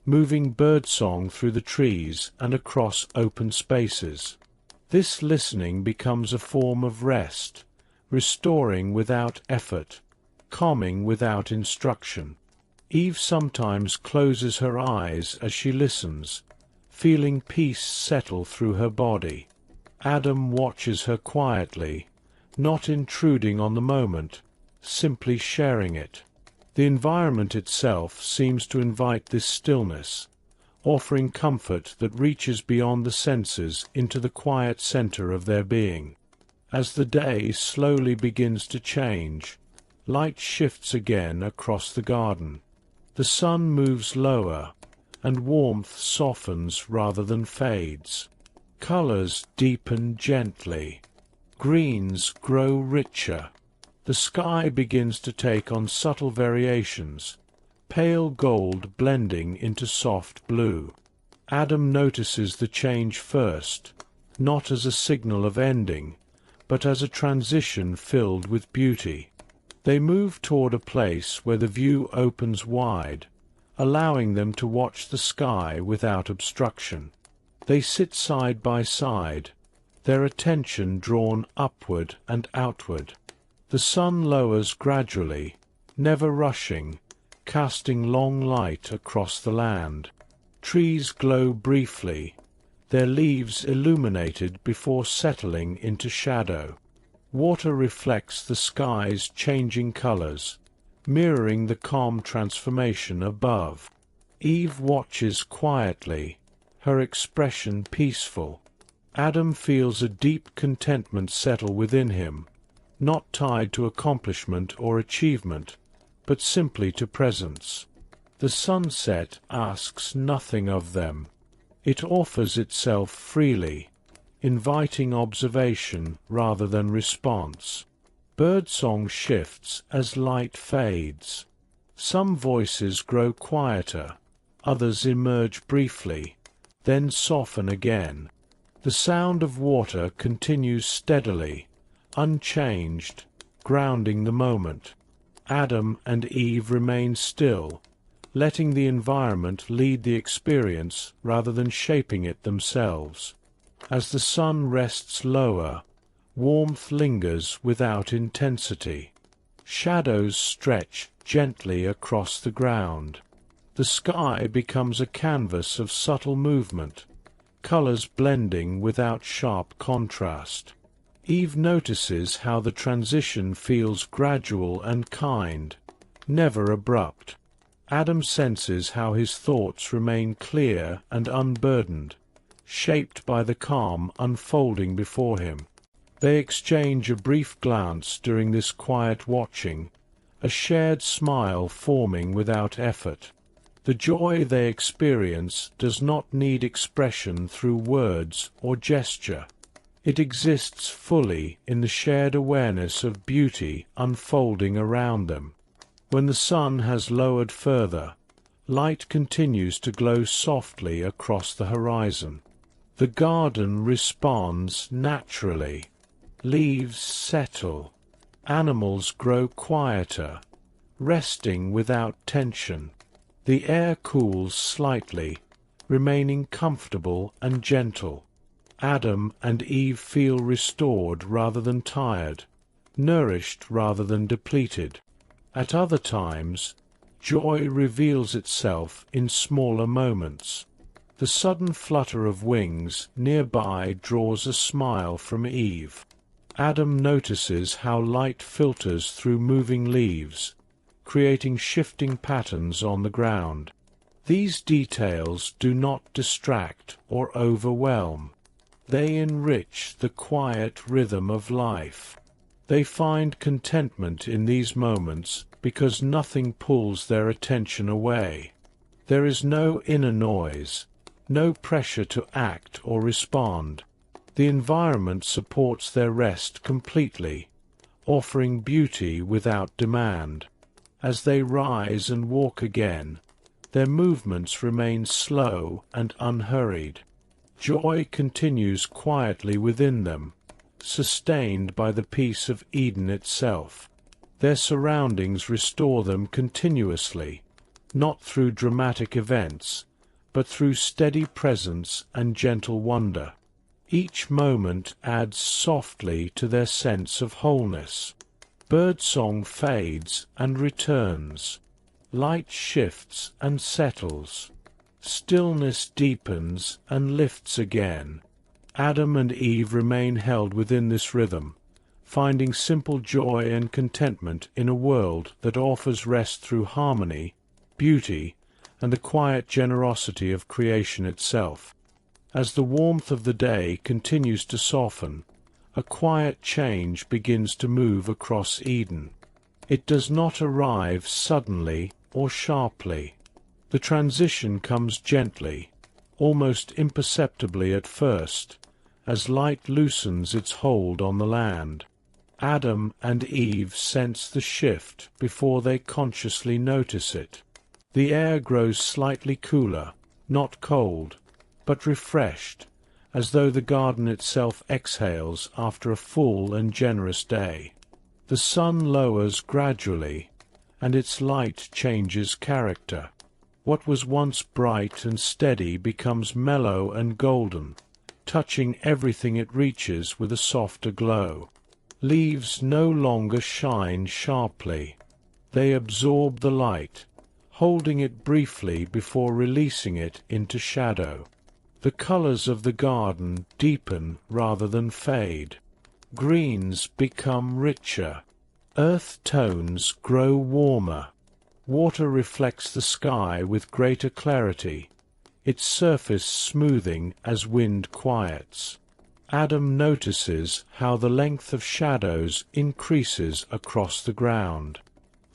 moving birdsong through the trees and across open spaces. This listening becomes a form of rest, restoring without effort, calming without instruction. Eve sometimes closes her eyes as she listens, feeling peace settle through her body. Adam watches her quietly, not intruding on the moment, simply sharing it. The environment itself seems to invite this stillness, offering comfort that reaches beyond the senses into the quiet center of their being. As the day slowly begins to change, light shifts again across the garden. The sun moves lower, and warmth softens rather than fades. Colors deepen gently. Greens grow richer. The sky begins to take on subtle variations, pale gold blending into soft blue. Adam notices the change first, not as a signal of ending, but as a transition filled with beauty. They move toward a place where the view opens wide, allowing them to watch the sky without obstruction. They sit side by side, their attention drawn upward and outward. The sun lowers gradually, never rushing, casting long light across the land. Trees glow briefly, their leaves illuminated before settling into shadow. Water reflects the sky's changing colors, mirroring the calm transformation above. Eve watches quietly, her expression peaceful. Adam feels a deep contentment settle within him, not tied to accomplishment or achievement, but simply to presence. The sunset asks nothing of them. It offers itself freely, inviting observation rather than response. Birdsong shifts as light fades. Some voices grow quieter, others emerge briefly, then soften again. The sound of water continues steadily, unchanged, grounding the moment. Adam and Eve remain still, letting the environment lead the experience rather than shaping it themselves. As the sun rests lower, warmth lingers without intensity. Shadows stretch gently across the ground. The sky becomes a canvas of subtle movement, colors blending without sharp contrast. Eve notices how the transition feels gradual and kind, never abrupt. Adam senses how his thoughts remain clear and unburdened, shaped by the calm unfolding before him. They exchange a brief glance during this quiet watching, a shared smile forming without effort. The joy they experience does not need expression through words or gesture. It exists fully in the shared awareness of beauty unfolding around them. When the sun has lowered further, light continues to glow softly across the horizon. The garden responds naturally. Leaves settle. Animals grow quieter, resting without tension. The air cools slightly, remaining comfortable and gentle. Adam and Eve feel restored rather than tired, nourished rather than depleted. At other times, joy reveals itself in smaller moments. The sudden flutter of wings nearby draws a smile from Eve. Adam notices how light filters through moving leaves, creating shifting patterns on the ground. These details do not distract or overwhelm. They enrich the quiet rhythm of life. They find contentment in these moments because nothing pulls their attention away. There is no inner noise, no pressure to act or respond. The environment supports their rest completely, offering beauty without demand. As they rise and walk again, their movements remain slow and unhurried. Joy continues quietly within them, sustained by the peace of Eden itself. Their surroundings restore them continuously, not through dramatic events, but through steady presence and gentle wonder. Each moment adds softly to their sense of wholeness. Birdsong fades and returns. Light shifts and settles. Stillness deepens and lifts again. Adam and Eve remain held within this rhythm, finding simple joy and contentment in a world that offers rest through harmony, beauty, and the quiet generosity of creation itself. As the warmth of the day continues to soften, a quiet change begins to move across Eden. It does not arrive suddenly or sharply. The transition comes gently, almost imperceptibly at first, as light loosens its hold on the land. Adam and Eve sense the shift before they consciously notice it. The air grows slightly cooler, not cold, but refreshed, as though the garden itself exhales after a full and generous day. The sun lowers gradually, and its light changes character. What was once bright and steady becomes mellow and golden, touching everything it reaches with a softer glow. Leaves no longer shine sharply. They absorb the light, holding it briefly before releasing it into shadow. The colors of the garden deepen rather than fade. Greens become richer. Earth tones grow warmer. Water reflects the sky with greater clarity, its surface smoothing as wind quiets. Adam notices how the length of shadows increases across the ground.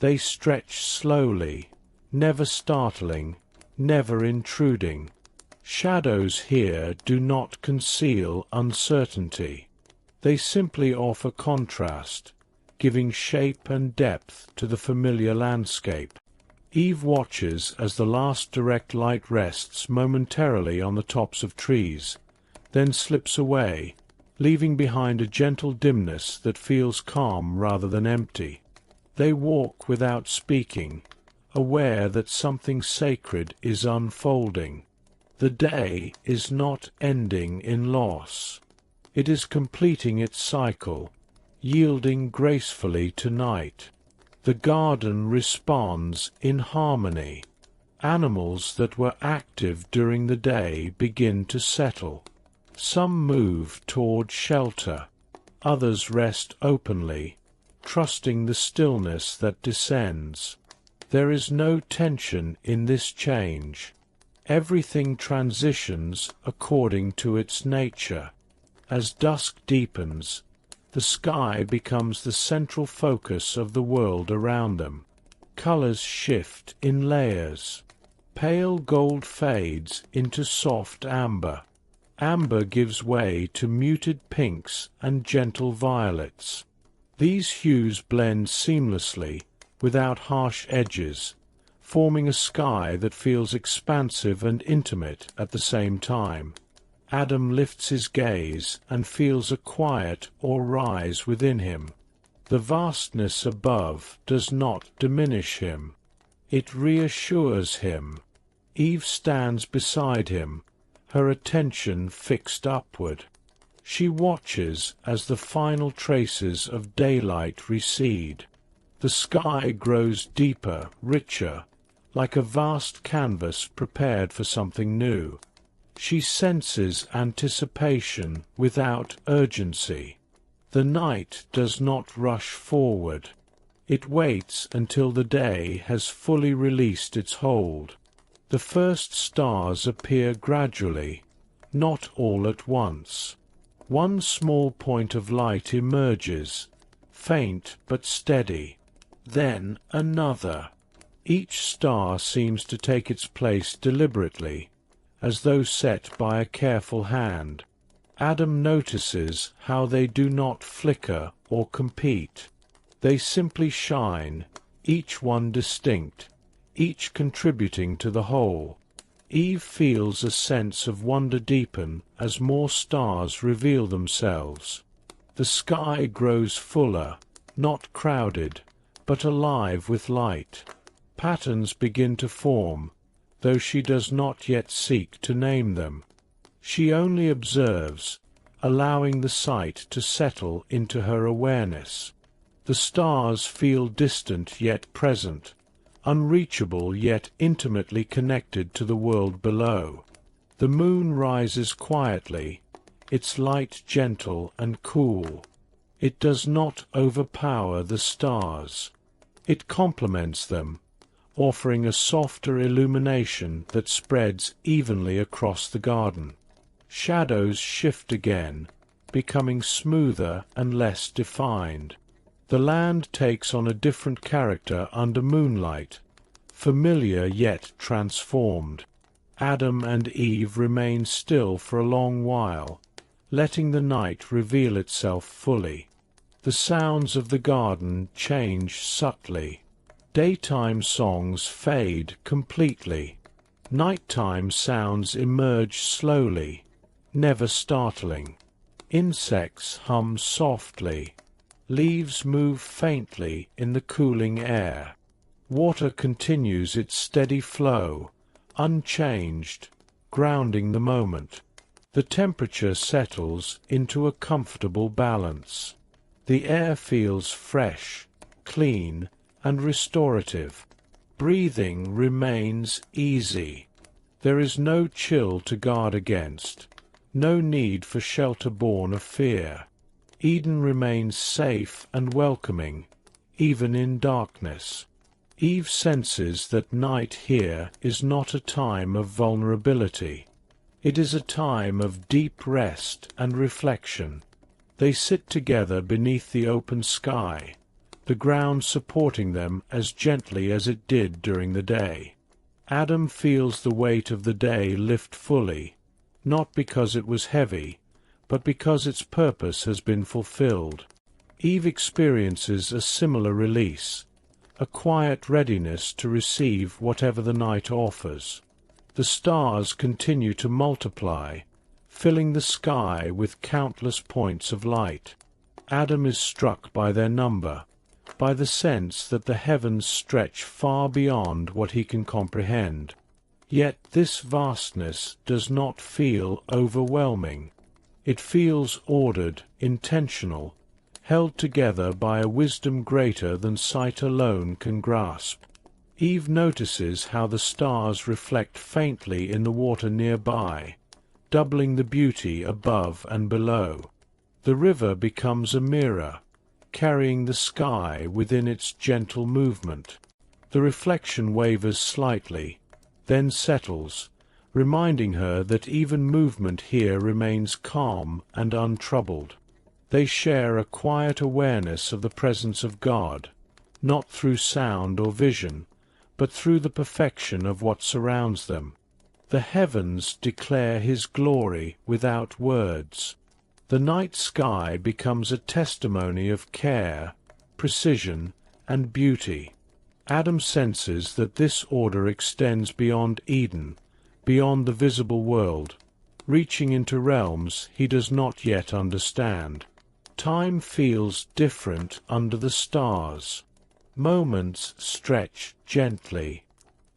They stretch slowly, never startling, never intruding. Shadows here do not conceal uncertainty. They simply offer contrast, giving shape and depth to the familiar landscape. Eve watches as the last direct light rests momentarily on the tops of trees, then slips away, leaving behind a gentle dimness that feels calm rather than empty. They walk without speaking, aware that something sacred is unfolding. The day is not ending in loss. It is completing its cycle, yielding gracefully to night. The garden responds in harmony. Animals that were active during the day begin to settle. Some move toward shelter. Others rest openly, trusting the stillness that descends. There is no tension in this change. Everything transitions according to its nature. As dusk deepens, the sky becomes the central focus of the world around them. Colors shift in layers. Pale gold fades into soft amber. Amber gives way to muted pinks and gentle violets. These hues blend seamlessly, without harsh edges, forming a sky that feels expansive and intimate at the same time. Adam lifts his gaze and feels a quiet or rise within him. The vastness above does not diminish him. It reassures him. Eve stands beside him, her attention fixed upward. She watches as the final traces of daylight recede. The sky grows deeper, richer, like a vast canvas prepared for something new. She senses anticipation without urgency. The night does not rush forward. It waits until the day has fully released its hold. The first stars appear gradually, not all at once. One small point of light emerges, faint but steady. Then another. Each star seems to take its place deliberately, as though set by a careful hand. Adam notices how they do not flicker or compete. They simply shine, each one distinct, each contributing to the whole. Eve feels a sense of wonder deepen as more stars reveal themselves. The sky grows fuller, not crowded, but alive with light. Patterns begin to form, though she does not yet seek to name them. She only observes, allowing the sight to settle into her awareness. The stars feel distant yet present, unreachable yet intimately connected to the world below. The moon rises quietly, its light gentle and cool. It does not overpower the stars. It complements them, offering a softer illumination that spreads evenly across the garden. Shadows shift again, becoming smoother and less defined. The land takes on a different character under moonlight, familiar yet transformed. Adam and Eve remain still for a long while, letting the night reveal itself fully. The sounds of the garden change subtly. Daytime songs fade completely. Nighttime sounds emerge slowly, never startling. Insects hum softly. Leaves move faintly in the cooling air. Water continues its steady flow, unchanged, grounding the moment. The temperature settles into a comfortable balance. The air feels fresh, clean, and restorative. Breathing remains easy. There is no chill to guard against, no need for shelter born of fear. Eden remains safe and welcoming, even in darkness. Eve senses that night here is not a time of vulnerability. It is a time of deep rest and reflection. They sit together beneath the open sky, the ground supporting them as gently as it did during the day. Adam feels the weight of the day lift fully, not because it was heavy, but because its purpose has been fulfilled. Eve experiences a similar release, a quiet readiness to receive whatever the night offers. The stars continue to multiply, filling the sky with countless points of light. Adam is struck by their number, by the sense that the heavens stretch far beyond what he can comprehend. Yet this vastness does not feel overwhelming. It feels ordered, intentional, held together by a wisdom greater than sight alone can grasp. Eve notices how the stars reflect faintly in the water nearby, doubling the beauty above and below. The river becomes a mirror, carrying the sky within its gentle movement. The reflection wavers slightly, then settles, reminding her that even movement here remains calm and untroubled. They share a quiet awareness of the presence of God, not through sound or vision, but through the perfection of what surrounds them. The heavens declare His glory without words. The night sky becomes a testimony of care, precision, and beauty. Adam senses that this order extends beyond Eden, beyond the visible world, reaching into realms he does not yet understand. Time feels different under the stars. Moments stretch gently.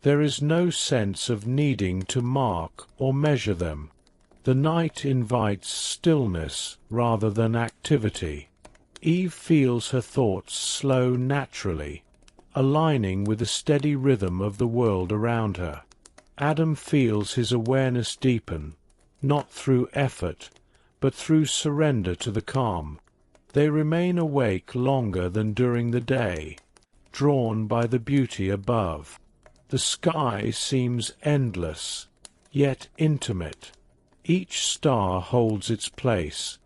There is no sense of needing to mark or measure them. The night invites stillness rather than activity. Eve feels her thoughts slow naturally, aligning with the steady rhythm of the world around her. Adam feels his awareness deepen, not through effort, but through surrender to the calm. They remain awake longer than during the day, drawn by the beauty above. The sky seems endless, yet intimate. Each star holds its place,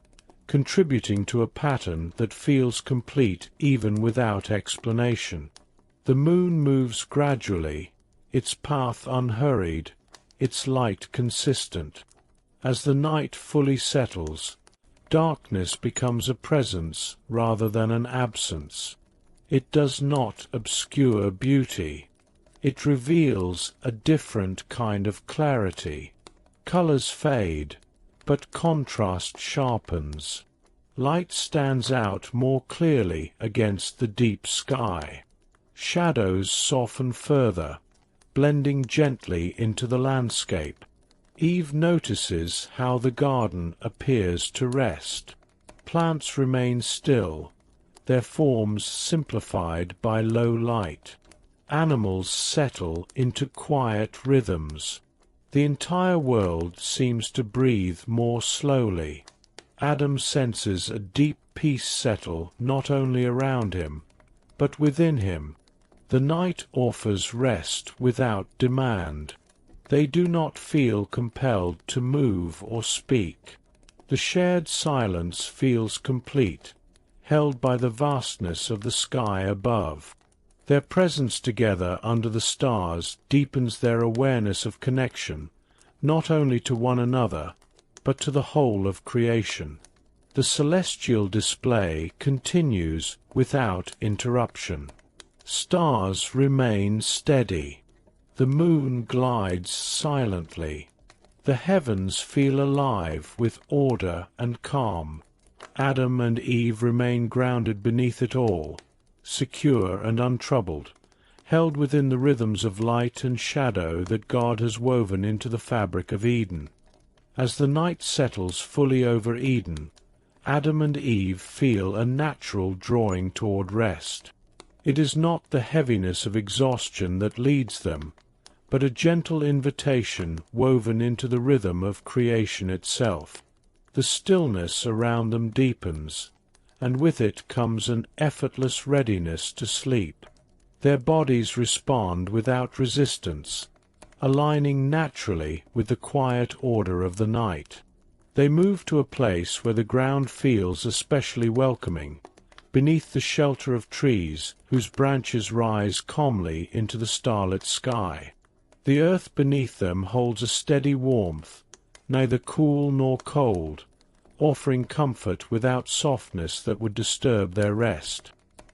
contributing to a pattern that feels complete even without explanation. The moon moves gradually, its path unhurried, its light consistent. As the night fully settles, darkness becomes a presence rather than an absence. It does not obscure beauty. It reveals a different kind of clarity. Colors fade, but contrast sharpens. Light stands out more clearly against the deep sky. Shadows soften further, blending gently into the landscape. Eve notices how the garden appears to rest. Plants remain still, their forms simplified by low light. Animals settle into quiet rhythms. The entire world seems to breathe more slowly. Adam senses a deep peace settle not only around him, but within him. The night offers rest without demand. They do not feel compelled to move or speak. The shared silence feels complete, held by the vastness of the sky above. Their presence together under the stars deepens their awareness of connection, not only to one another, but to the whole of creation. The celestial display continues without interruption. Stars remain steady. The moon glides silently. The heavens feel alive with order and calm. Adam and Eve remain grounded beneath it all, secure and untroubled, held within the rhythms of light and shadow that God has woven into the fabric of Eden. As the night settles fully over Eden, Adam and Eve feel a natural drawing toward rest. It is not the heaviness of exhaustion that leads them, but a gentle invitation woven into the rhythm of creation itself. The stillness around them deepens, and with it comes an effortless readiness to sleep. Their bodies respond without resistance, aligning naturally with the quiet order of the night. They move to a place where the ground feels especially welcoming, beneath the shelter of trees whose branches rise calmly into the starlit sky. The earth beneath them holds a steady warmth, neither cool nor cold, offering comfort without softness that would disturb their rest.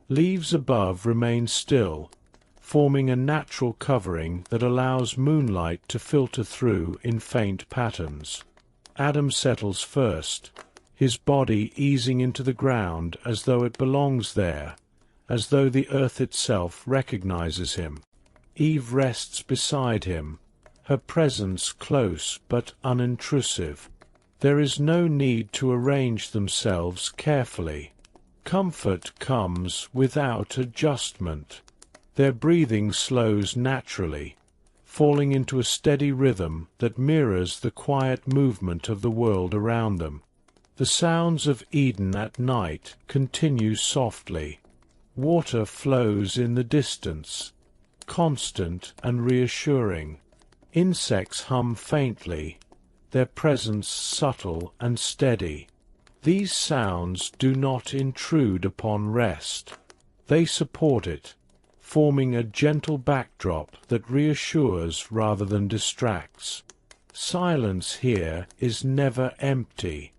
Leaves above remain still, forming a natural covering that allows moonlight to filter through in faint patterns. Adam settles first, his body easing into the ground as though it belongs there, as though the earth itself recognizes him. Eve rests beside him, her presence close but unintrusive. There is no need to arrange themselves carefully. Comfort comes without adjustment. Their breathing slows naturally, falling into a steady rhythm that mirrors the quiet movement of the world around them. The sounds of Eden at night continue softly. Water flows in the distance, constant and reassuring. Insects hum faintly, their presence subtle and steady. These sounds do not intrude upon rest. They support it, forming a gentle backdrop that reassures rather than distracts. Silence here is never empty.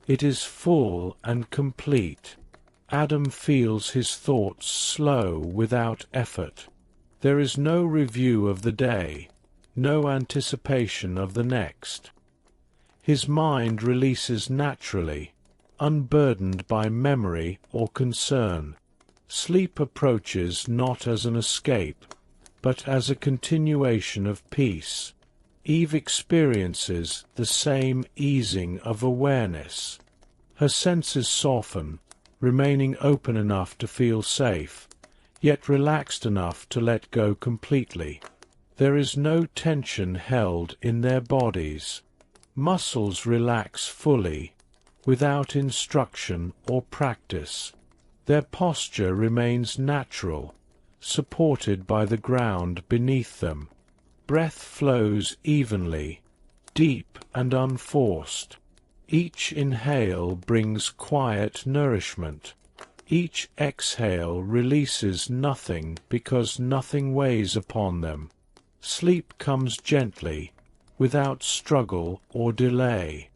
It is full and complete. Adam feels his thoughts slow without effort. There is no review of the day, no anticipation of the next. His mind releases naturally, unburdened by memory or concern. Sleep approaches not as an escape, but as a continuation of peace. Eve experiences the same easing of awareness. Her senses soften, remaining open enough to feel safe, yet relaxed enough to let go completely. There is no tension held in their bodies. Muscles relax fully, without instruction or practice. Their posture remains natural, supported by the ground beneath them. Breath flows evenly, deep and unforced. Each inhale brings quiet nourishment. Each exhale releases nothing because nothing weighs upon them. Sleep comes gently, without struggle or delay.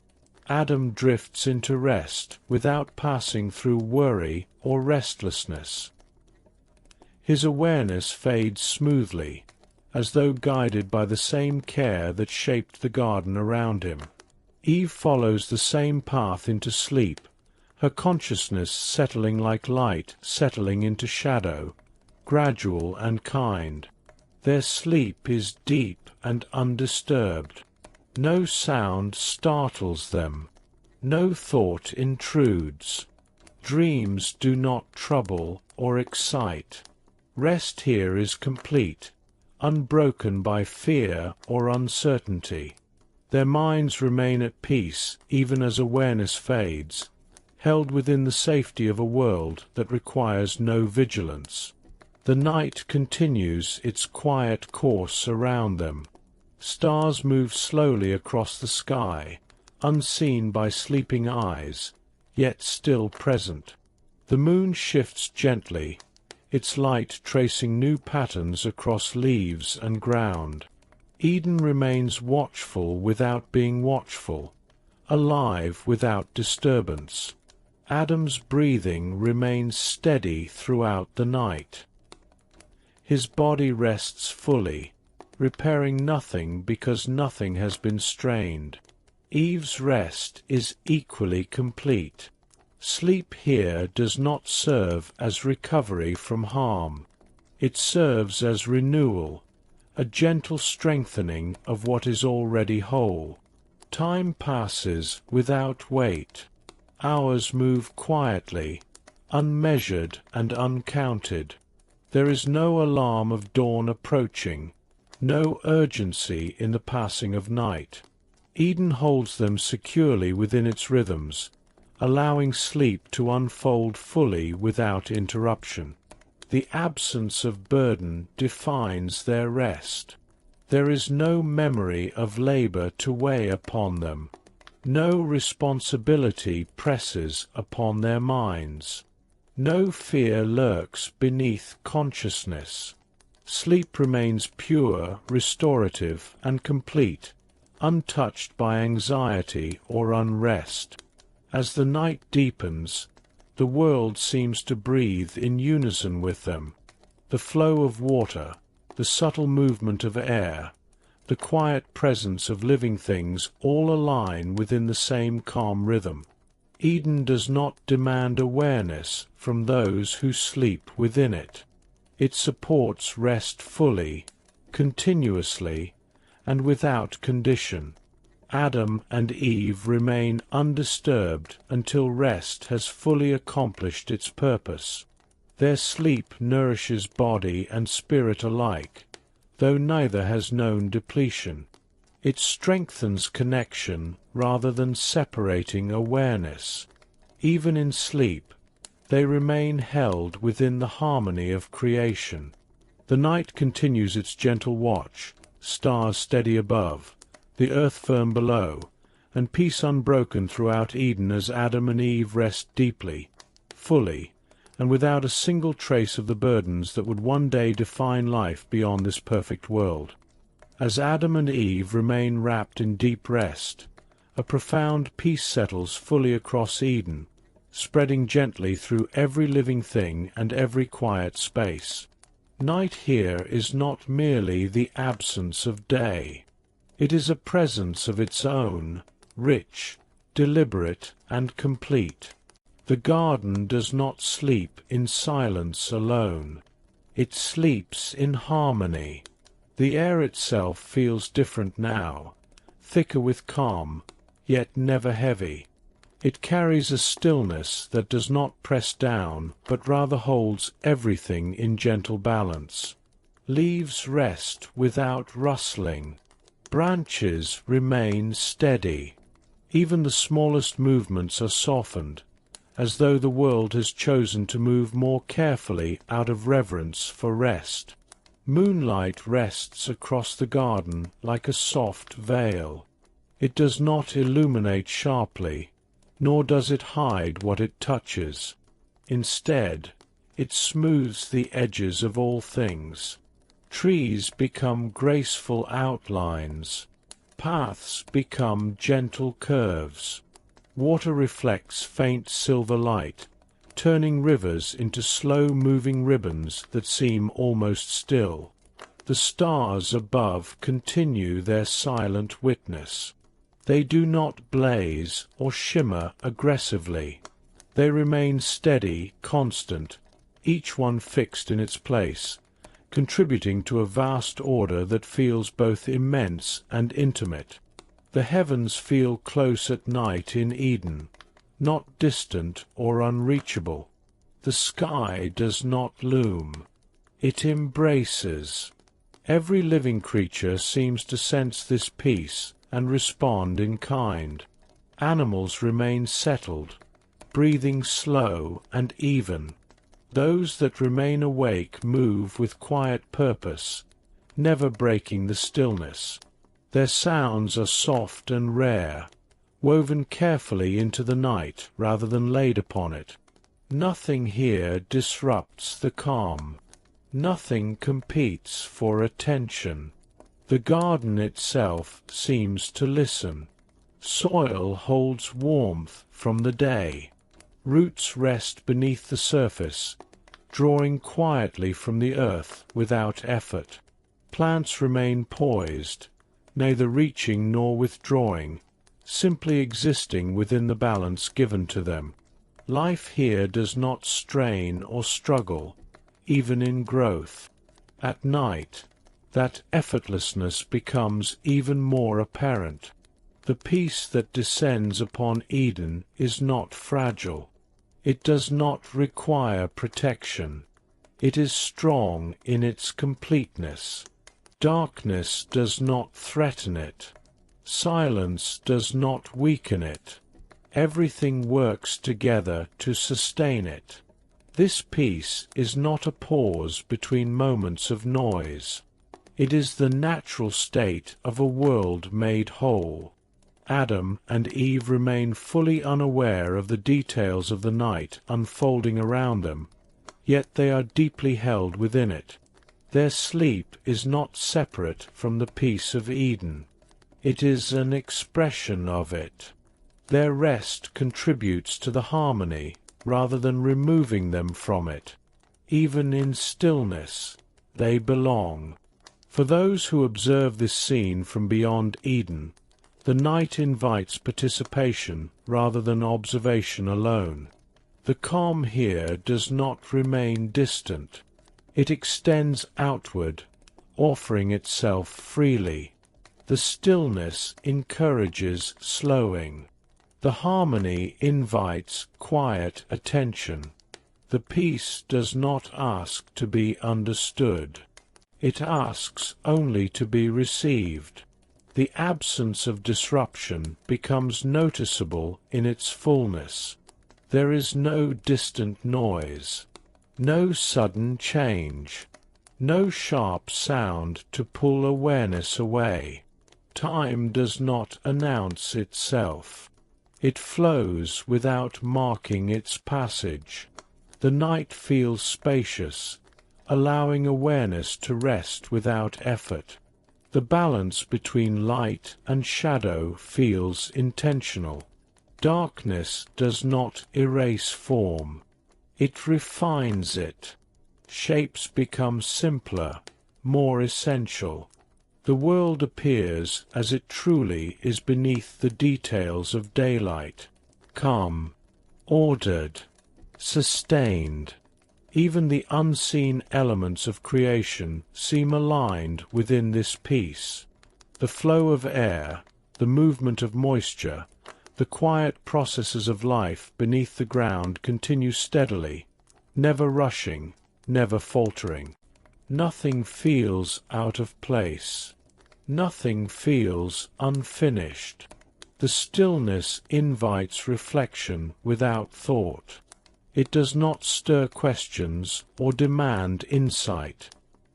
Adam drifts into rest without passing through worry or restlessness. His awareness fades smoothly, as though guided by the same care that shaped the garden around him. Eve follows the same path into sleep, her consciousness settling like light settling into shadow, gradual and kind. Their sleep is deep and undisturbed. No sound startles them. No thought intrudes. Dreams do not trouble or excite. Rest here is complete, unbroken by fear or uncertainty. Their minds remain at peace even as awareness fades, held within the safety of a world that requires no vigilance. The night continues its quiet course around them. Stars move slowly across the sky, unseen by sleeping eyes, yet still present. The moon shifts gently, its light tracing new patterns across leaves and ground. Eden remains watchful without being watchful, alive without disturbance. Adam's breathing remains steady throughout the night. His body rests fully, repairing nothing because nothing has been strained. Eve's rest is equally complete. Sleep here does not serve as recovery from harm. It serves as renewal, a gentle strengthening of what is already whole. Time passes without weight. Hours move quietly, unmeasured and uncounted. There is no alarm of dawn approaching, no urgency in the passing of night. Eden holds them securely within its rhythms, allowing sleep to unfold fully without interruption. The absence of burden defines their rest. There is no memory of labor to weigh upon them. No responsibility presses upon their minds. No fear lurks beneath consciousness. Sleep remains pure, restorative, and complete, untouched by anxiety or unrest. As the night deepens, the world seems to breathe in unison with them. The flow of water, the subtle movement of air, the quiet presence of living things all align within the same calm rhythm. Eden does not demand awareness from those who sleep within it. It supports rest fully, continuously, and without condition. Adam and Eve remain undisturbed until rest has fully accomplished its purpose. Their sleep nourishes body and spirit alike, though neither has known depletion. It strengthens connection rather than separating awareness. Even in sleep, they remain held within the harmony of creation. The night continues its gentle watch, stars steady above, the earth firm below, and peace unbroken throughout Eden as Adam and Eve rest deeply, fully, and without a single trace of the burdens that would one day define life beyond this perfect world. As Adam and Eve remain wrapped in deep rest, a profound peace settles fully across Eden, spreading gently through every living thing and every quiet space. Night here is not merely the absence of day. It is a presence of its own, rich, deliberate, and complete. The garden does not sleep in silence alone. It sleeps in harmony. The air itself feels different now, thicker with calm, yet never heavy. It carries a stillness that does not press down, but rather holds everything in gentle balance. Leaves rest without rustling. Branches remain steady. Even the smallest movements are softened, as though the world has chosen to move more carefully out of reverence for rest. Moonlight rests across the garden like a soft veil. It does not illuminate sharply, nor does it hide what it touches. Instead, it smooths the edges of all things. Trees become graceful outlines. Paths become gentle curves. Water reflects faint silver light, turning rivers into slow-moving ribbons that seem almost still. The stars above continue their silent witness. They do not blaze or shimmer aggressively. They remain steady, constant, each one fixed in its place, contributing to a vast order that feels both immense and intimate. The heavens feel close at night in Eden, not distant or unreachable. The sky does not loom. It embraces. Every living creature seems to sense this peace and respond in kind. Animals remain settled, breathing slow and even. Those that remain awake move with quiet purpose, never breaking the stillness. Their sounds are soft and rare, woven carefully into the night rather than laid upon it. Nothing here disrupts the calm. Nothing competes for attention. The garden itself seems to listen. Soil holds warmth from the day. Roots rest beneath the surface, drawing quietly from the earth without effort. Plants remain poised, neither reaching nor withdrawing, simply existing within the balance given to them. Life here does not strain or struggle, even in growth. At night, that effortlessness becomes even more apparent. The peace that descends upon Eden is not fragile. It does not require protection. It is strong in its completeness. Darkness does not threaten it. Silence does not weaken it. Everything works together to sustain it. This peace is not a pause between moments of noise. It is the natural state of a world made whole. Adam and Eve remain fully unaware of the details of the night unfolding around them, yet they are deeply held within it. Their sleep is not separate from the peace of Eden. It is an expression of it. Their rest contributes to the harmony rather than removing them from it. Even in stillness, they belong. For those who observe this scene from beyond Eden, the night invites participation rather than observation alone. The calm here does not remain distant. It extends outward, offering itself freely. The stillness encourages slowing. The harmony invites quiet attention. The peace does not ask to be understood. It asks only to be received. The absence of disruption becomes noticeable in its fullness. There is no distant noise, no sudden change, no sharp sound to pull awareness away. Time does not announce itself. It flows without marking its passage. The night feels spacious, allowing awareness to rest without effort. The balance between light and shadow feels intentional. Darkness does not erase form. It refines it. Shapes become simpler, more essential. The world appears as it truly is beneath the details of daylight. Calm, ordered, sustained. Even the unseen elements of creation seem aligned within this peace. The flow of air, the movement of moisture, the quiet processes of life beneath the ground continue steadily, never rushing, never faltering. Nothing feels out of place. Nothing feels unfinished. The stillness invites reflection without thought. It does not stir questions or demand insight.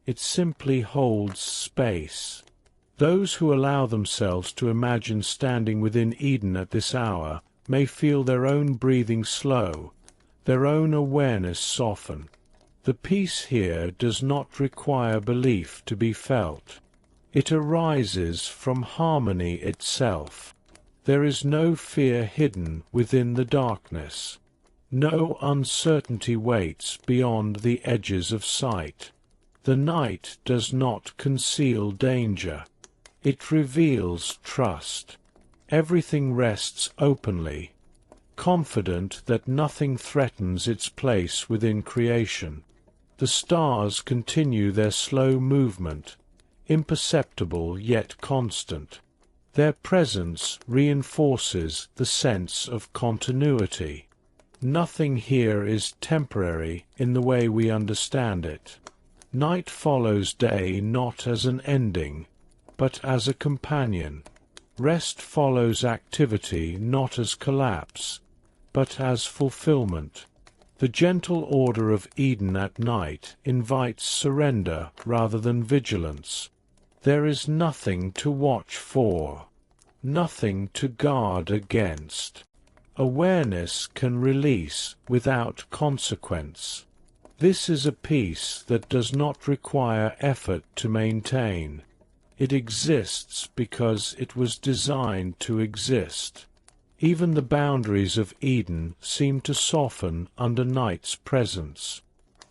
It simply holds space. Those who allow themselves to imagine standing within Eden at this hour may feel their own breathing slow, their own awareness soften. The peace here does not require belief to be felt. It arises from harmony itself. There is no fear hidden within the darkness. No uncertainty waits beyond the edges of sight. The night does not conceal danger. It reveals trust. Everything rests openly, confident that nothing threatens its place within creation. The stars continue their slow movement, imperceptible yet constant. Their presence reinforces the sense of continuity. Nothing here is temporary in the way we understand it. Night follows day not as an ending, but as a companion. Rest follows activity not as collapse, but as fulfillment. The gentle order of Eden at night invites surrender rather than vigilance. There is nothing to watch for, nothing to guard against. Awareness can release without consequence. This is a peace that does not require effort to maintain. It exists because it was designed to exist. Even the boundaries of Eden seem to soften under night's presence.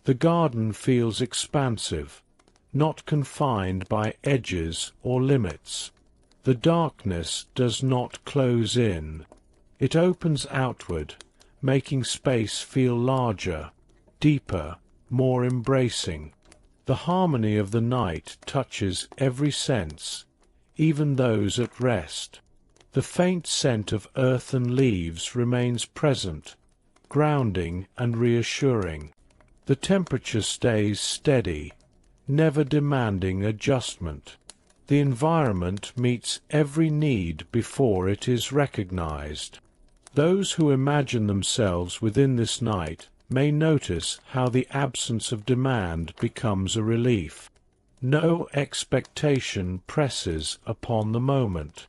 The garden feels expansive, not confined by edges or limits. The darkness does not close in. It opens outward, making space feel larger, deeper, more embracing. The harmony of the night touches every sense, even those at rest. The faint scent of earth and leaves remains present, grounding and reassuring. The temperature stays steady, never demanding adjustment. The environment meets every need before it is recognized. Those who imagine themselves within this night may notice how the absence of demand becomes a relief. No expectation presses upon the moment.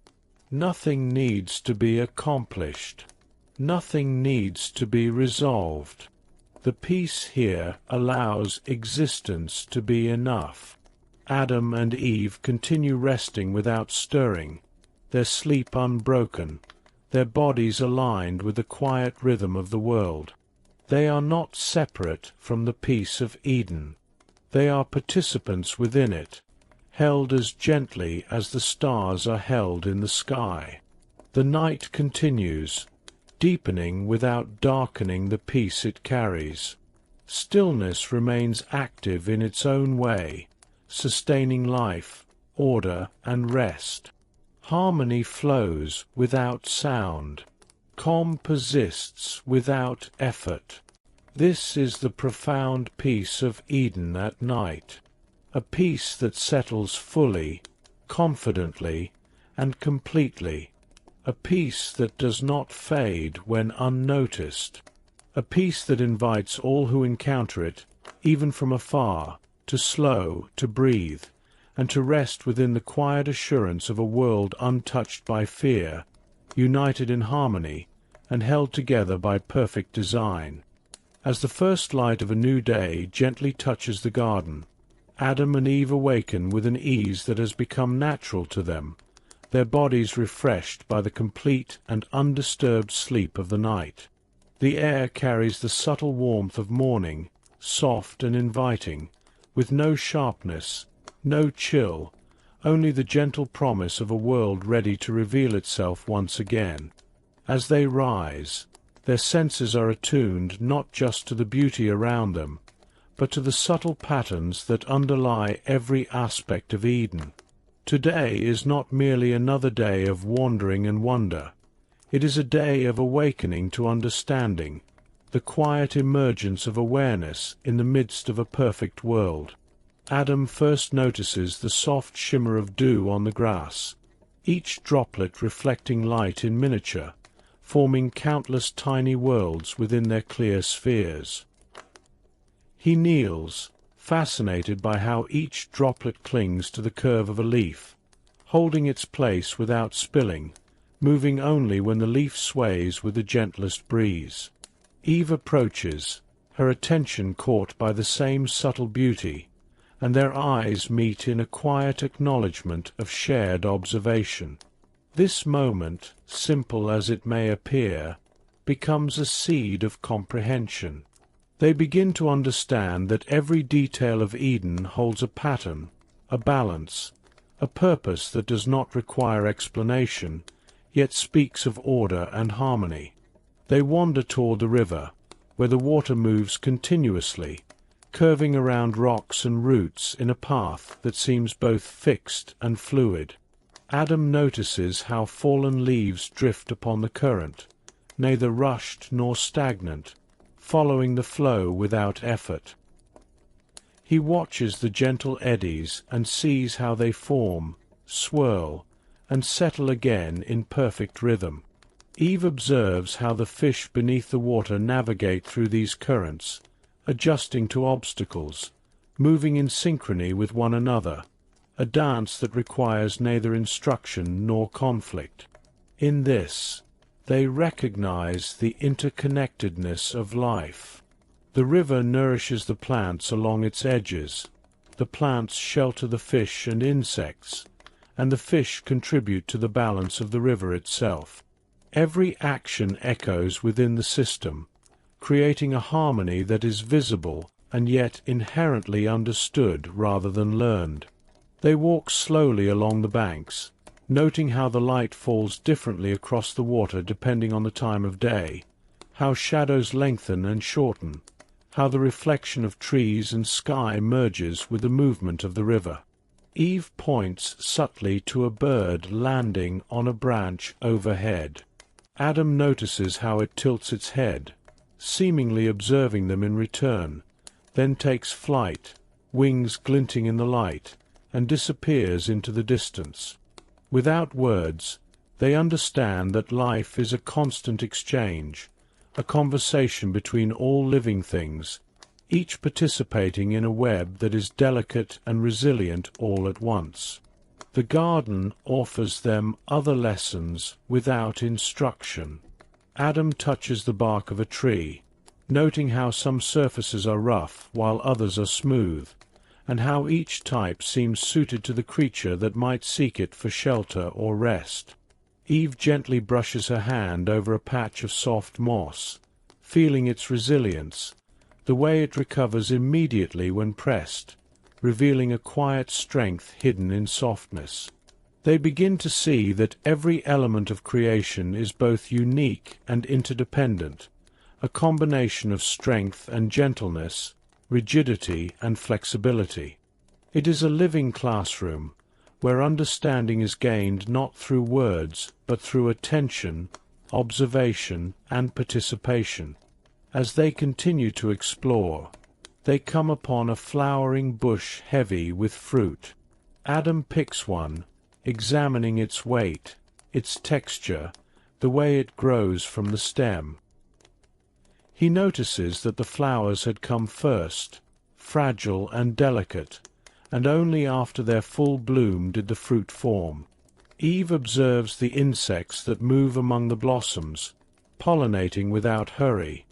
Nothing needs to be accomplished. Nothing needs to be resolved. The peace here allows existence to be enough. Adam and Eve continue resting without stirring, their sleep unbroken, their bodies aligned with the quiet rhythm of the world. They are not separate from the peace of Eden. They are participants within it, held as gently as the stars are held in the sky. The night continues, deepening without darkening the peace it carries. Stillness remains active in its own way, sustaining life, order, and rest. Harmony flows without sound. Calm persists without effort. This is the profound peace of Eden at night, a peace that settles fully, confidently, and completely, a peace that does not fade when unnoticed, a peace that invites all who encounter it, even from afar, to slow, to breathe, and to rest within the quiet assurance of a world untouched by fear, united in harmony, and held together by perfect design. As the first light of a new day gently touches the garden, Adam and Eve awaken with an ease that has become natural to them, their bodies refreshed by the complete and undisturbed sleep of the night. The air carries the subtle warmth of morning, soft and inviting, with no sharpness, no chill, only the gentle promise of a world ready to reveal itself once again. As they rise, their senses are attuned not just to the beauty around them, but to the subtle patterns that underlie every aspect of Eden. Today is not merely another day of wandering and wonder. It is a day of awakening to understanding, the quiet emergence of awareness in the midst of a perfect world. Adam first notices the soft shimmer of dew on the grass, each droplet reflecting light in miniature, forming countless tiny worlds within their clear spheres. He kneels, fascinated by how each droplet clings to the curve of a leaf, holding its place without spilling, moving only when the leaf sways with the gentlest breeze. Eve approaches, her attention caught by the same subtle beauty, and their eyes meet in a quiet acknowledgment of shared observation. This moment, simple as it may appear, becomes a seed of comprehension. They begin to understand that every detail of Eden holds a pattern, a balance, a purpose that does not require explanation, yet speaks of order and harmony. They wander toward the river, where the water moves continuously, curving around rocks and roots in a path that seems both fixed and fluid. Adam notices how fallen leaves drift upon the current, neither rushed nor stagnant, following the flow without effort. He watches the gentle eddies and sees how they form, swirl, and settle again in perfect rhythm. Eve observes how the fish beneath the water navigate through these currents, adjusting to obstacles, moving in synchrony with one another, a dance that requires neither instruction nor conflict. In this, they recognize the interconnectedness of life. The river nourishes the plants along its edges, the plants shelter the fish and insects, and the fish contribute to the balance of the river itself. Every action echoes within the system, creating a harmony that is visible and yet inherently understood rather than learned. They walk slowly along the banks, noting how the light falls differently across the water depending on the time of day, how shadows lengthen and shorten, how the reflection of trees and sky merges with the movement of the river. Eve points subtly to a bird landing on a branch overhead. Adam notices how it tilts its head, seemingly observing them in return, then takes flight, wings glinting in the light, and disappears into the distance. Without words, they understand that life is a constant exchange, a conversation between all living things, each participating in a web that is delicate and resilient all at once. The garden offers them other lessons without instruction. Adam touches the bark of a tree, noting how some surfaces are rough while others are smooth, and how each type seems suited to the creature that might seek it for shelter or rest. Eve gently brushes her hand over a patch of soft moss, feeling its resilience, the way it recovers immediately when pressed, revealing a quiet strength hidden in softness. They begin to see that every element of creation is both unique and interdependent, a combination of strength and gentleness, rigidity and flexibility. It is a living classroom, where understanding is gained not through words, but through attention, observation, and participation. As they continue to explore, they come upon a flowering bush heavy with fruit. Adam picks one, examining its weight, its texture, the way it grows from the stem. He notices that the flowers had come first, fragile and delicate, and only after their full bloom did the fruit form. Eve observes the insects that move among the blossoms, pollinating without hurry,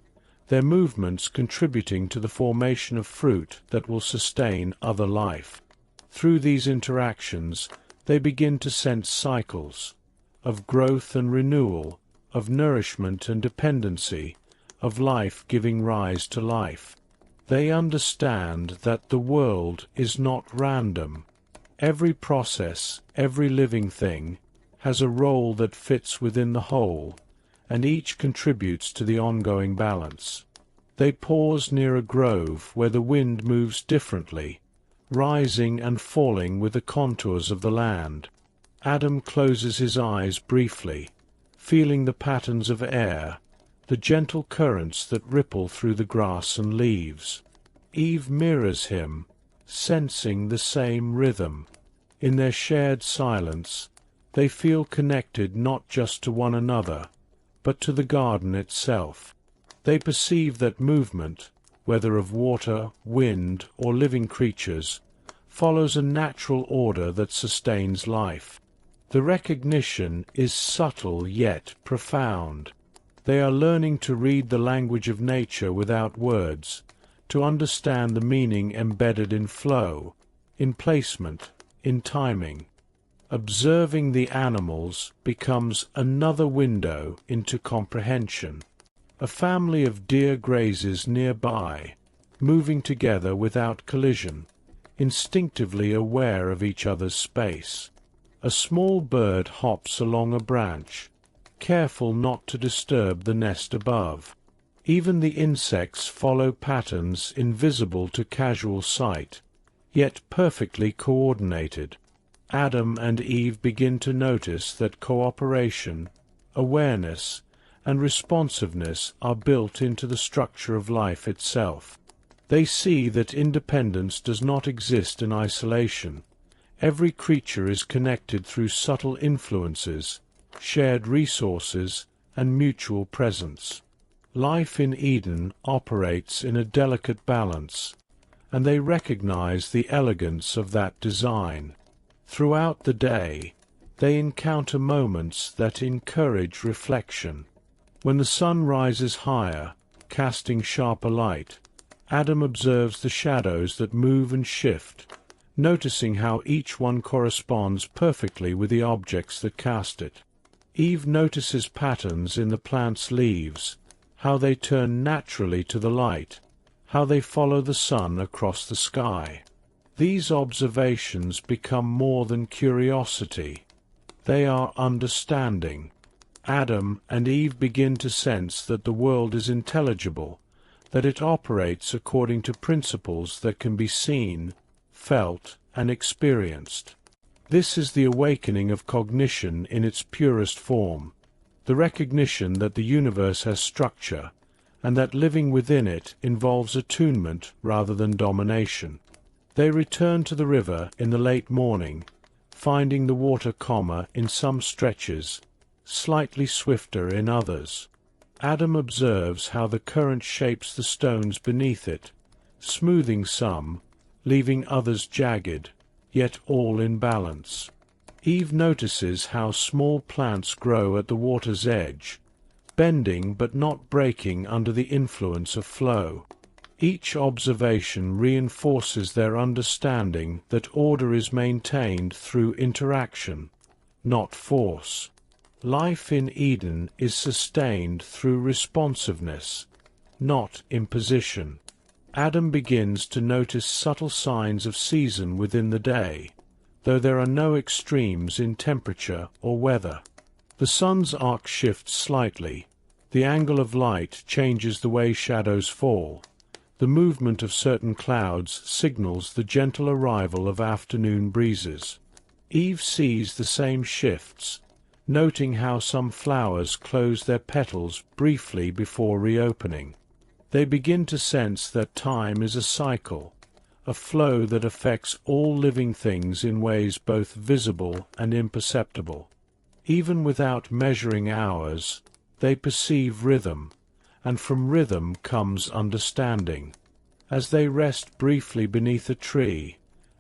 their movements contributing to the formation of fruit that will sustain other life. Through these interactions, they begin to sense cycles of growth and renewal, of nourishment and dependency, of life giving rise to life. They understand that the world is not random. Every process, every living thing, has a role that fits within the whole, and each contributes to the ongoing balance. They pause near a grove where the wind moves differently, rising and falling with the contours of the land. Adam closes his eyes briefly, feeling the patterns of air, the gentle currents that ripple through the grass and leaves. Eve mirrors him, sensing the same rhythm. In their shared silence, they feel connected not just to one another, but to the garden itself. They perceive that movement, whether of water, wind, or living creatures, follows a natural order that sustains life. The recognition is subtle yet profound. They are learning to read the language of nature without words, to understand the meaning embedded in flow, in placement, in timing. Observing the animals becomes another window into comprehension. A family of deer grazes nearby, moving together without collision, instinctively aware of each other's space. A small bird hops along a branch, careful not to disturb the nest above. Even the insects follow patterns invisible to casual sight, yet perfectly coordinated. Adam and Eve begin to notice that cooperation, awareness, and responsiveness are built into the structure of life itself. They see that independence does not exist in isolation. Every creature is connected through subtle influences, shared resources, and mutual presence. Life in Eden operates in a delicate balance, and they recognize the elegance of that design. Throughout the day, they encounter moments that encourage reflection. When the sun rises higher, casting sharper light, Adam observes the shadows that move and shift, noticing how each one corresponds perfectly with the objects that cast it. Eve notices patterns in the plant's leaves, how they turn naturally to the light, how they follow the sun across the sky. These observations become more than curiosity. They are understanding. Adam and Eve begin to sense that the world is intelligible, that it operates according to principles that can be seen, felt, and experienced. This is the awakening of cognition in its purest form, the recognition that the universe has structure, and that living within it involves attunement rather than domination. They return to the river in the late morning, finding the water calmer in some stretches, slightly swifter in others. Adam observes how the current shapes the stones beneath it, smoothing some, leaving others jagged, yet all in balance. Eve notices how small plants grow at the water's edge, bending but not breaking under the influence of flow. Each observation reinforces their understanding that order is maintained through interaction, not force. Life in Eden is sustained through responsiveness, not imposition. Adam begins to notice subtle signs of season within the day, though there are no extremes in temperature or weather. The sun's arc shifts slightly, the angle of light changes the way shadows fall, the movement of certain clouds signals the gentle arrival of afternoon breezes. Eve sees the same shifts, noting how some flowers close their petals briefly before reopening. They begin to sense that time is a cycle, a flow that affects all living things in ways both visible and imperceptible. Even without measuring hours, they perceive rhythm, and from rhythm comes understanding. As they rest briefly beneath a tree,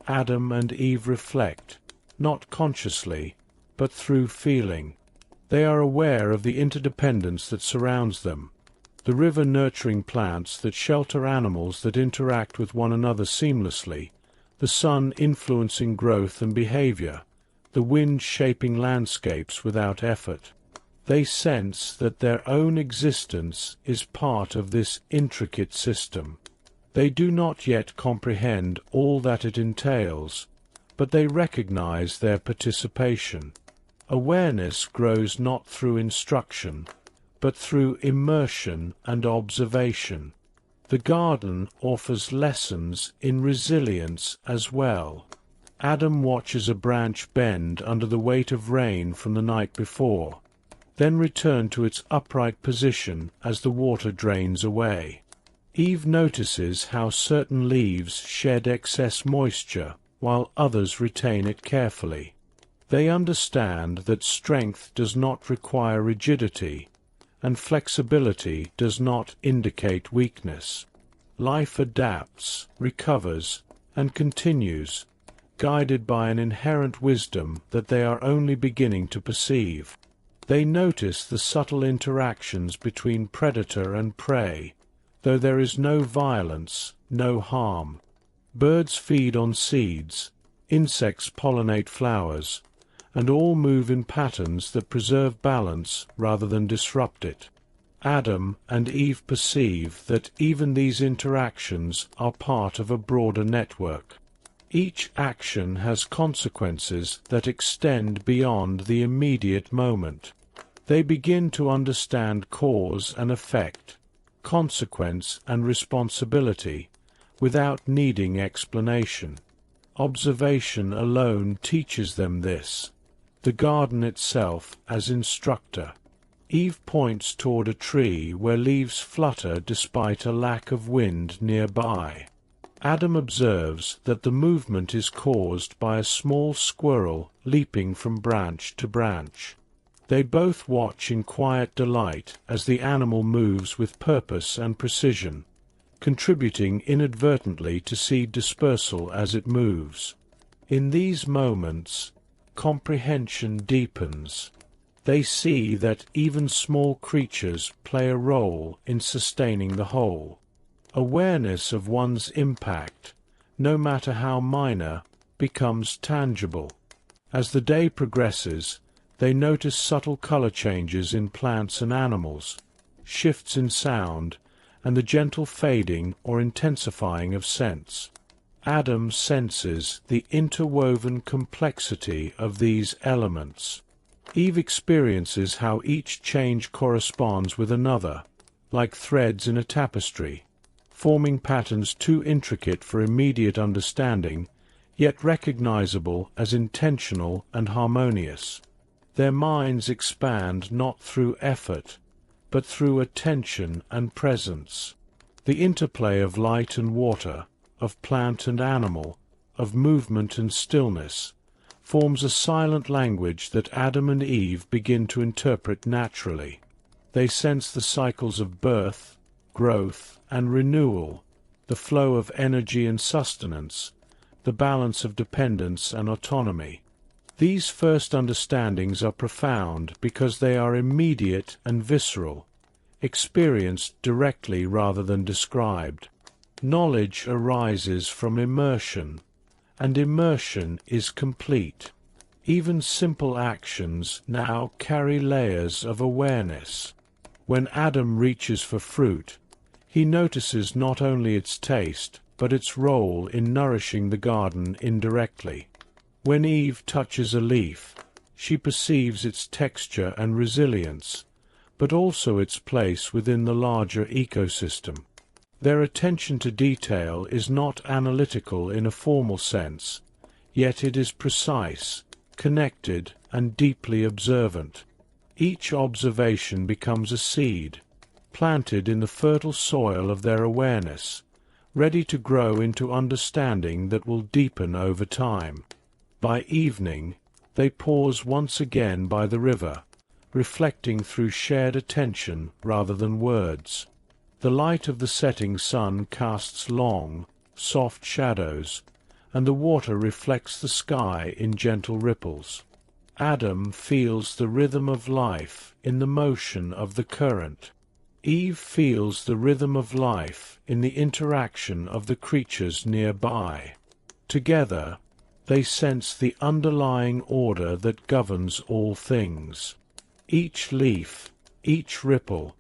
Adam and Eve reflect, not consciously, but through feeling. They are aware of the interdependence that surrounds them, the river nurturing plants that shelter animals that interact with one another seamlessly, the sun influencing growth and behavior, the wind shaping landscapes without effort. They sense that their own existence is part of this intricate system. They do not yet comprehend all that it entails, but they recognize their participation. Awareness grows not through instruction, but through immersion and observation. The garden offers lessons in resilience as well. Adam watches a branch bend under the weight of rain from the night before, then return to its upright position as the water drains away. Eve notices how certain leaves shed excess moisture, while others retain it carefully. They understand that strength does not require rigidity, and flexibility does not indicate weakness. Life adapts, recovers, and continues, guided by an inherent wisdom that they are only beginning to perceive. They notice the subtle interactions between predator and prey, though there is no violence, no harm. Birds feed on seeds, insects pollinate flowers, and all move in patterns that preserve balance rather than disrupt it. Adam and Eve perceive that even these interactions are part of a broader network. Each action has consequences that extend beyond the immediate moment. They begin to understand cause and effect, consequence and responsibility, without needing explanation. Observation alone teaches them this, the garden itself as instructor. Eve points toward a tree where leaves flutter despite a lack of wind nearby. Adam observes that the movement is caused by a small squirrel leaping from branch to branch. They both watch in quiet delight as the animal moves with purpose and precision, contributing inadvertently to seed dispersal as it moves. In these moments, comprehension deepens. They see that even small creatures play a role in sustaining the whole. Awareness of one's impact, no matter how minor, becomes tangible. As the day progresses, they notice subtle color changes in plants and animals, shifts in sound, and the gentle fading or intensifying of sense. Adam senses the interwoven complexity of these elements. Eve experiences how each change corresponds with another, like threads in a tapestry, forming patterns too intricate for immediate understanding, yet recognizable as intentional and harmonious. Their minds expand not through effort, but through attention and presence. The interplay of light and water, of plant and animal, of movement and stillness, forms a silent language that Adam and Eve begin to interpret naturally. They sense the cycles of birth, growth, and renewal, the flow of energy and sustenance, the balance of dependence and autonomy. These first understandings are profound because they are immediate and visceral, experienced directly rather than described. Knowledge arises from immersion, and immersion is complete. Even simple actions now carry layers of awareness. When Adam reaches for fruit, he notices not only its taste, but its role in nourishing the garden indirectly. When Eve touches a leaf, she perceives its texture and resilience, but also its place within the larger ecosystem. Their attention to detail is not analytical in a formal sense, yet it is precise, connected, and deeply observant. Each observation becomes a seed, planted in the fertile soil of their awareness, ready to grow into understanding that will deepen over time. By evening, they pause once again by the river, reflecting through shared attention rather than words. The light of the setting sun casts long, soft shadows, and the water reflects the sky in gentle ripples. Adam feels the rhythm of life in the motion of the current. Eve feels the rhythm of life in the interaction of the creatures nearby. Together, they sense the underlying order that governs all things. Each leaf, each ripple,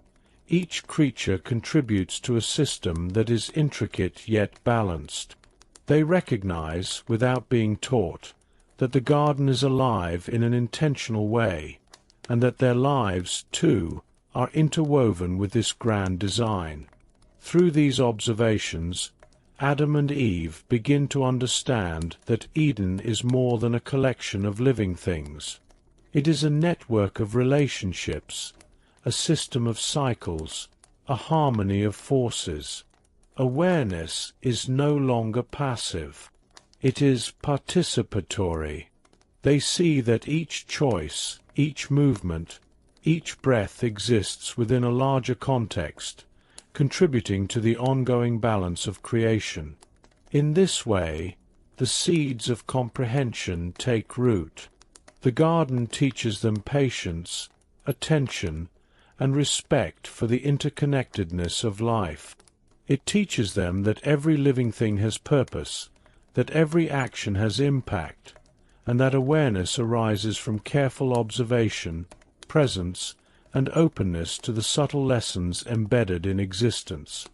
each creature contributes to a system that is intricate yet balanced. They recognize, without being taught, that the garden is alive in an intentional way, and that their lives, too, are interwoven with this grand design. Through these observations, Adam and Eve begin to understand that Eden is more than a collection of living things. It is a network of relationships, a system of cycles, a harmony of forces. Awareness is no longer passive. It is participatory. They see that each choice, each movement, each breath exists within a larger context, contributing to the ongoing balance of creation. In this way, the seeds of comprehension take root. The garden teaches them patience, attention, and respect for the interconnectedness of life. It teaches them that every living thing has purpose, that every action has impact, and that awareness arises from careful observation, presence, and openness to the subtle lessons embedded in existence.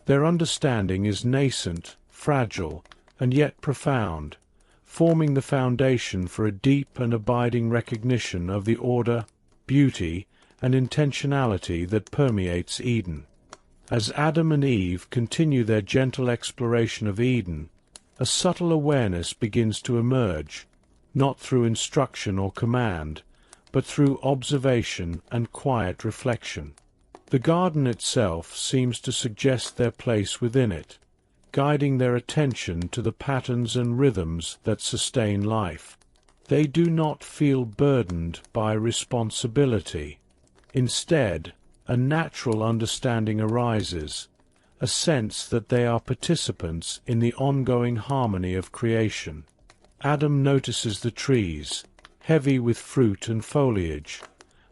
Their understanding is nascent, fragile, and yet profound, forming the foundation for a deep and abiding recognition of the order, beauty, and intentionality that permeates Eden. As Adam and Eve continue their gentle exploration of Eden, a subtle awareness begins to emerge, not through instruction or command, but through observation and quiet reflection. The garden itself seems to suggest their place within it, guiding their attention to the patterns and rhythms that sustain life. They do not feel burdened by responsibility. Instead, a natural understanding arises, a sense that they are participants in the ongoing harmony of creation. Adam notices the trees, heavy with fruit and foliage,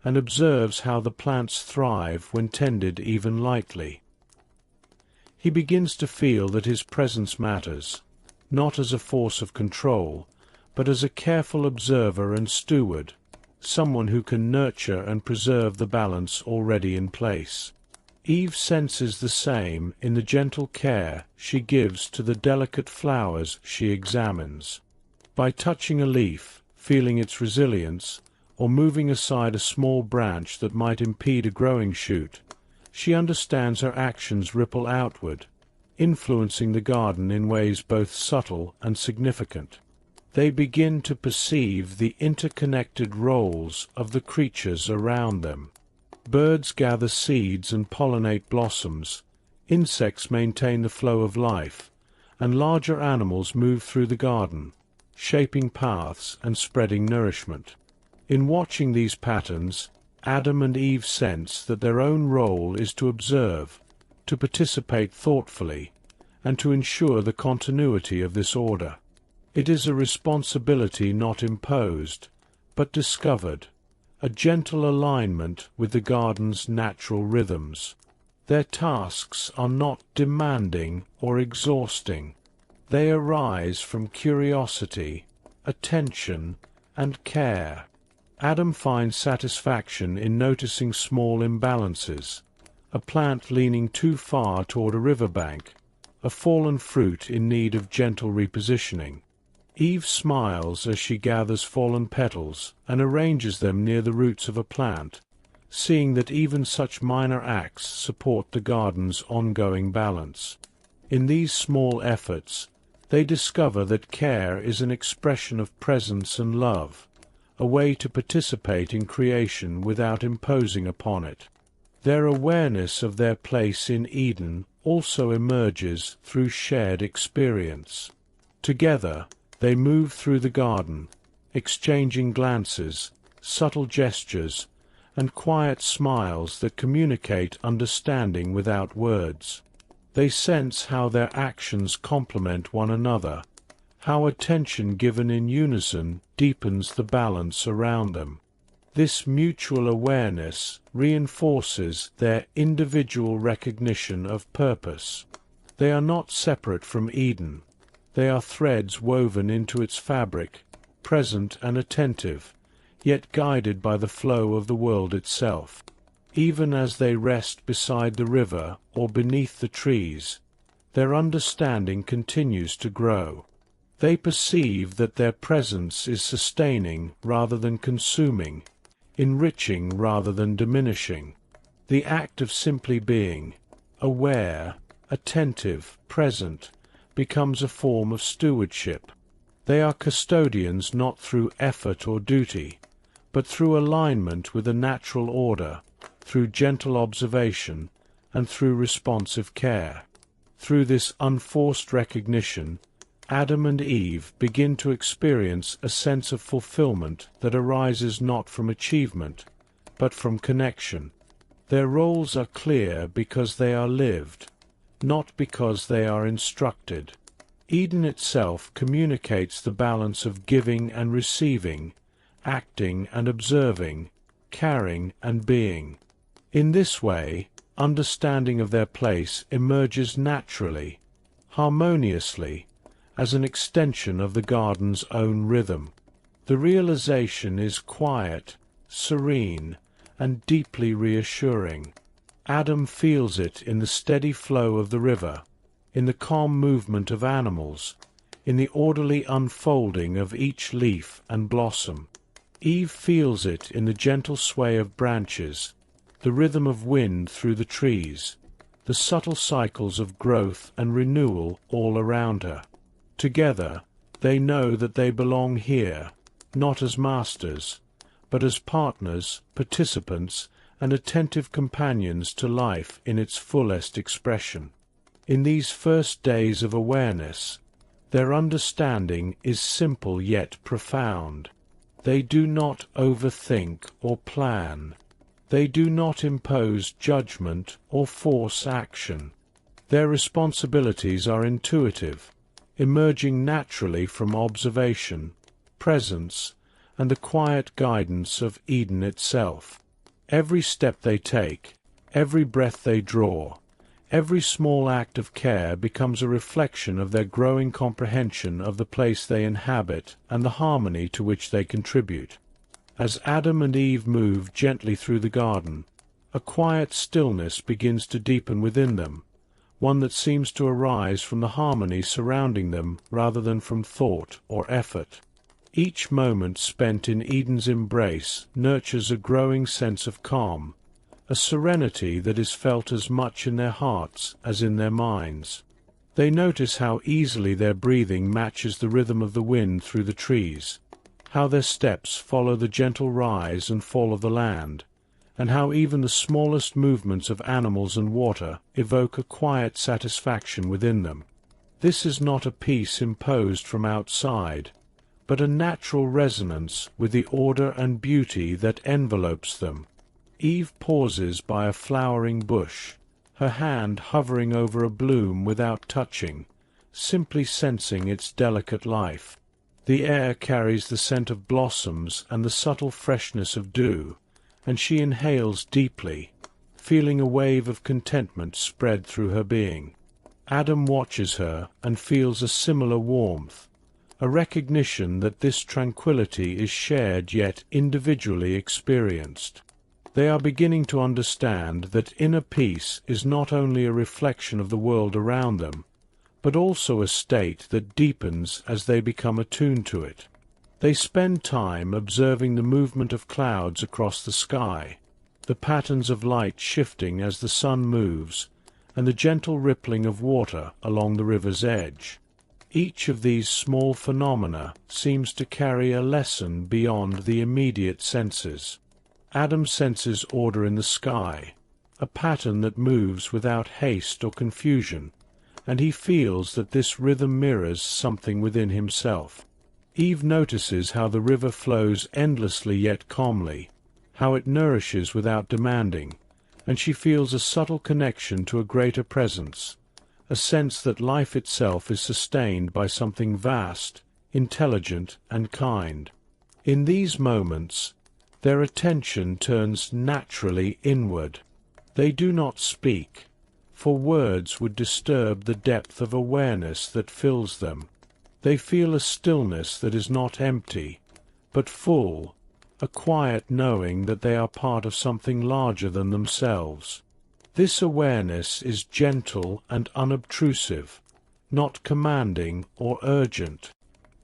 and observes how the plants thrive when tended even lightly. He begins to feel that his presence matters, not as a force of control, but as a careful observer and steward, someone who can nurture and preserve the balance already in place. Eve senses the same in the gentle care she gives to the delicate flowers she examines. By touching a leaf, feeling its resilience, or moving aside a small branch that might impede a growing shoot, she understands her actions ripple outward, influencing the garden in ways both subtle and significant. They begin to perceive the interconnected roles of the creatures around them. Birds gather seeds and pollinate blossoms, insects maintain the flow of life, and larger animals move through the garden, shaping paths and spreading nourishment. In watching these patterns, Adam and Eve sense that their own role is to observe, to participate thoughtfully, and to ensure the continuity of this order. It is a responsibility not imposed, but discovered, a gentle alignment with the garden's natural rhythms. Their tasks are not demanding or exhausting. They arise from curiosity, attention, and care. Adam finds satisfaction in noticing small imbalances: a plant leaning too far toward a riverbank, a fallen fruit in need of gentle repositioning. Eve smiles as she gathers fallen petals and arranges them near the roots of a plant, seeing that even such minor acts support the garden's ongoing balance. In these small efforts, they discover that care is an expression of presence and love, a way to participate in creation without imposing upon it. Their awareness of their place in Eden also emerges through shared experience. Together, they move through the garden, exchanging glances, subtle gestures, and quiet smiles that communicate understanding without words. They sense how their actions complement one another, how attention given in unison deepens the balance around them. This mutual awareness reinforces their individual recognition of purpose. They are not separate from Eden. They are threads woven into its fabric, present and attentive, yet guided by the flow of the world itself. Even as they rest beside the river or beneath the trees, their understanding continues to grow. They perceive that their presence is sustaining rather than consuming, enriching rather than diminishing. The act of simply being, aware, attentive, present, becomes a form of stewardship. They are custodians not through effort or duty, but through alignment with a natural order, through gentle observation, and through responsive care. Through this unforced recognition, Adam and Eve begin to experience a sense of fulfillment that arises not from achievement, but from connection. Their roles are clear because they are lived, not because they are instructed. Eden itself communicates the balance of giving and receiving, acting and observing, caring and being. In this way, understanding of their place emerges naturally, harmoniously, as an extension of the garden's own rhythm. The realization is quiet, serene, and deeply reassuring. Adam feels it in the steady flow of the river, in the calm movement of animals, in the orderly unfolding of each leaf and blossom. Eve feels it in the gentle sway of branches, the rhythm of wind through the trees, the subtle cycles of growth and renewal all around her. Together, they know that they belong here, not as masters, but as partners, participants, and attentive companions to life in its fullest expression. In these first days of awareness, their understanding is simple yet profound. They do not overthink or plan. They do not impose judgment or force action. Their responsibilities are intuitive, emerging naturally from observation, presence, and the quiet guidance of Eden itself. Every step they take, every breath they draw, every small act of care becomes a reflection of their growing comprehension of the place they inhabit and the harmony to which they contribute. As Adam and Eve move gently through the garden, a quiet stillness begins to deepen within them, one that seems to arise from the harmony surrounding them rather than from thought or effort. Each moment spent in Eden's embrace nurtures a growing sense of calm, a serenity that is felt as much in their hearts as in their minds. They notice how easily their breathing matches the rhythm of the wind through the trees, how their steps follow the gentle rise and fall of the land, and how even the smallest movements of animals and water evoke a quiet satisfaction within them. This is not a peace imposed from outside, but a natural resonance with the order and beauty that envelopes them. Eve pauses by a flowering bush, her hand hovering over a bloom without touching, simply sensing its delicate life. The air carries the scent of blossoms and the subtle freshness of dew, and she inhales deeply, feeling a wave of contentment spread through her being. Adam watches her and feels a similar warmth, a recognition that this tranquility is shared yet individually experienced. They are beginning to understand that inner peace is not only a reflection of the world around them, but also a state that deepens as they become attuned to it. They spend time observing the movement of clouds across the sky, the patterns of light shifting as the sun moves, and the gentle rippling of water along the river's edge. Each of these small phenomena seems to carry a lesson beyond the immediate senses. Adam senses order in the sky, a pattern that moves without haste or confusion, and he feels that this rhythm mirrors something within himself. Eve notices how the river flows endlessly yet calmly, how it nourishes without demanding, and she feels a subtle connection to a greater presence, a sense that life itself is sustained by something vast, intelligent, and kind. In these moments, their attention turns naturally inward. They do not speak, for words would disturb the depth of awareness that fills them. They feel a stillness that is not empty, but full, a quiet knowing that they are part of something larger than themselves. This awareness is gentle and unobtrusive, not commanding or urgent.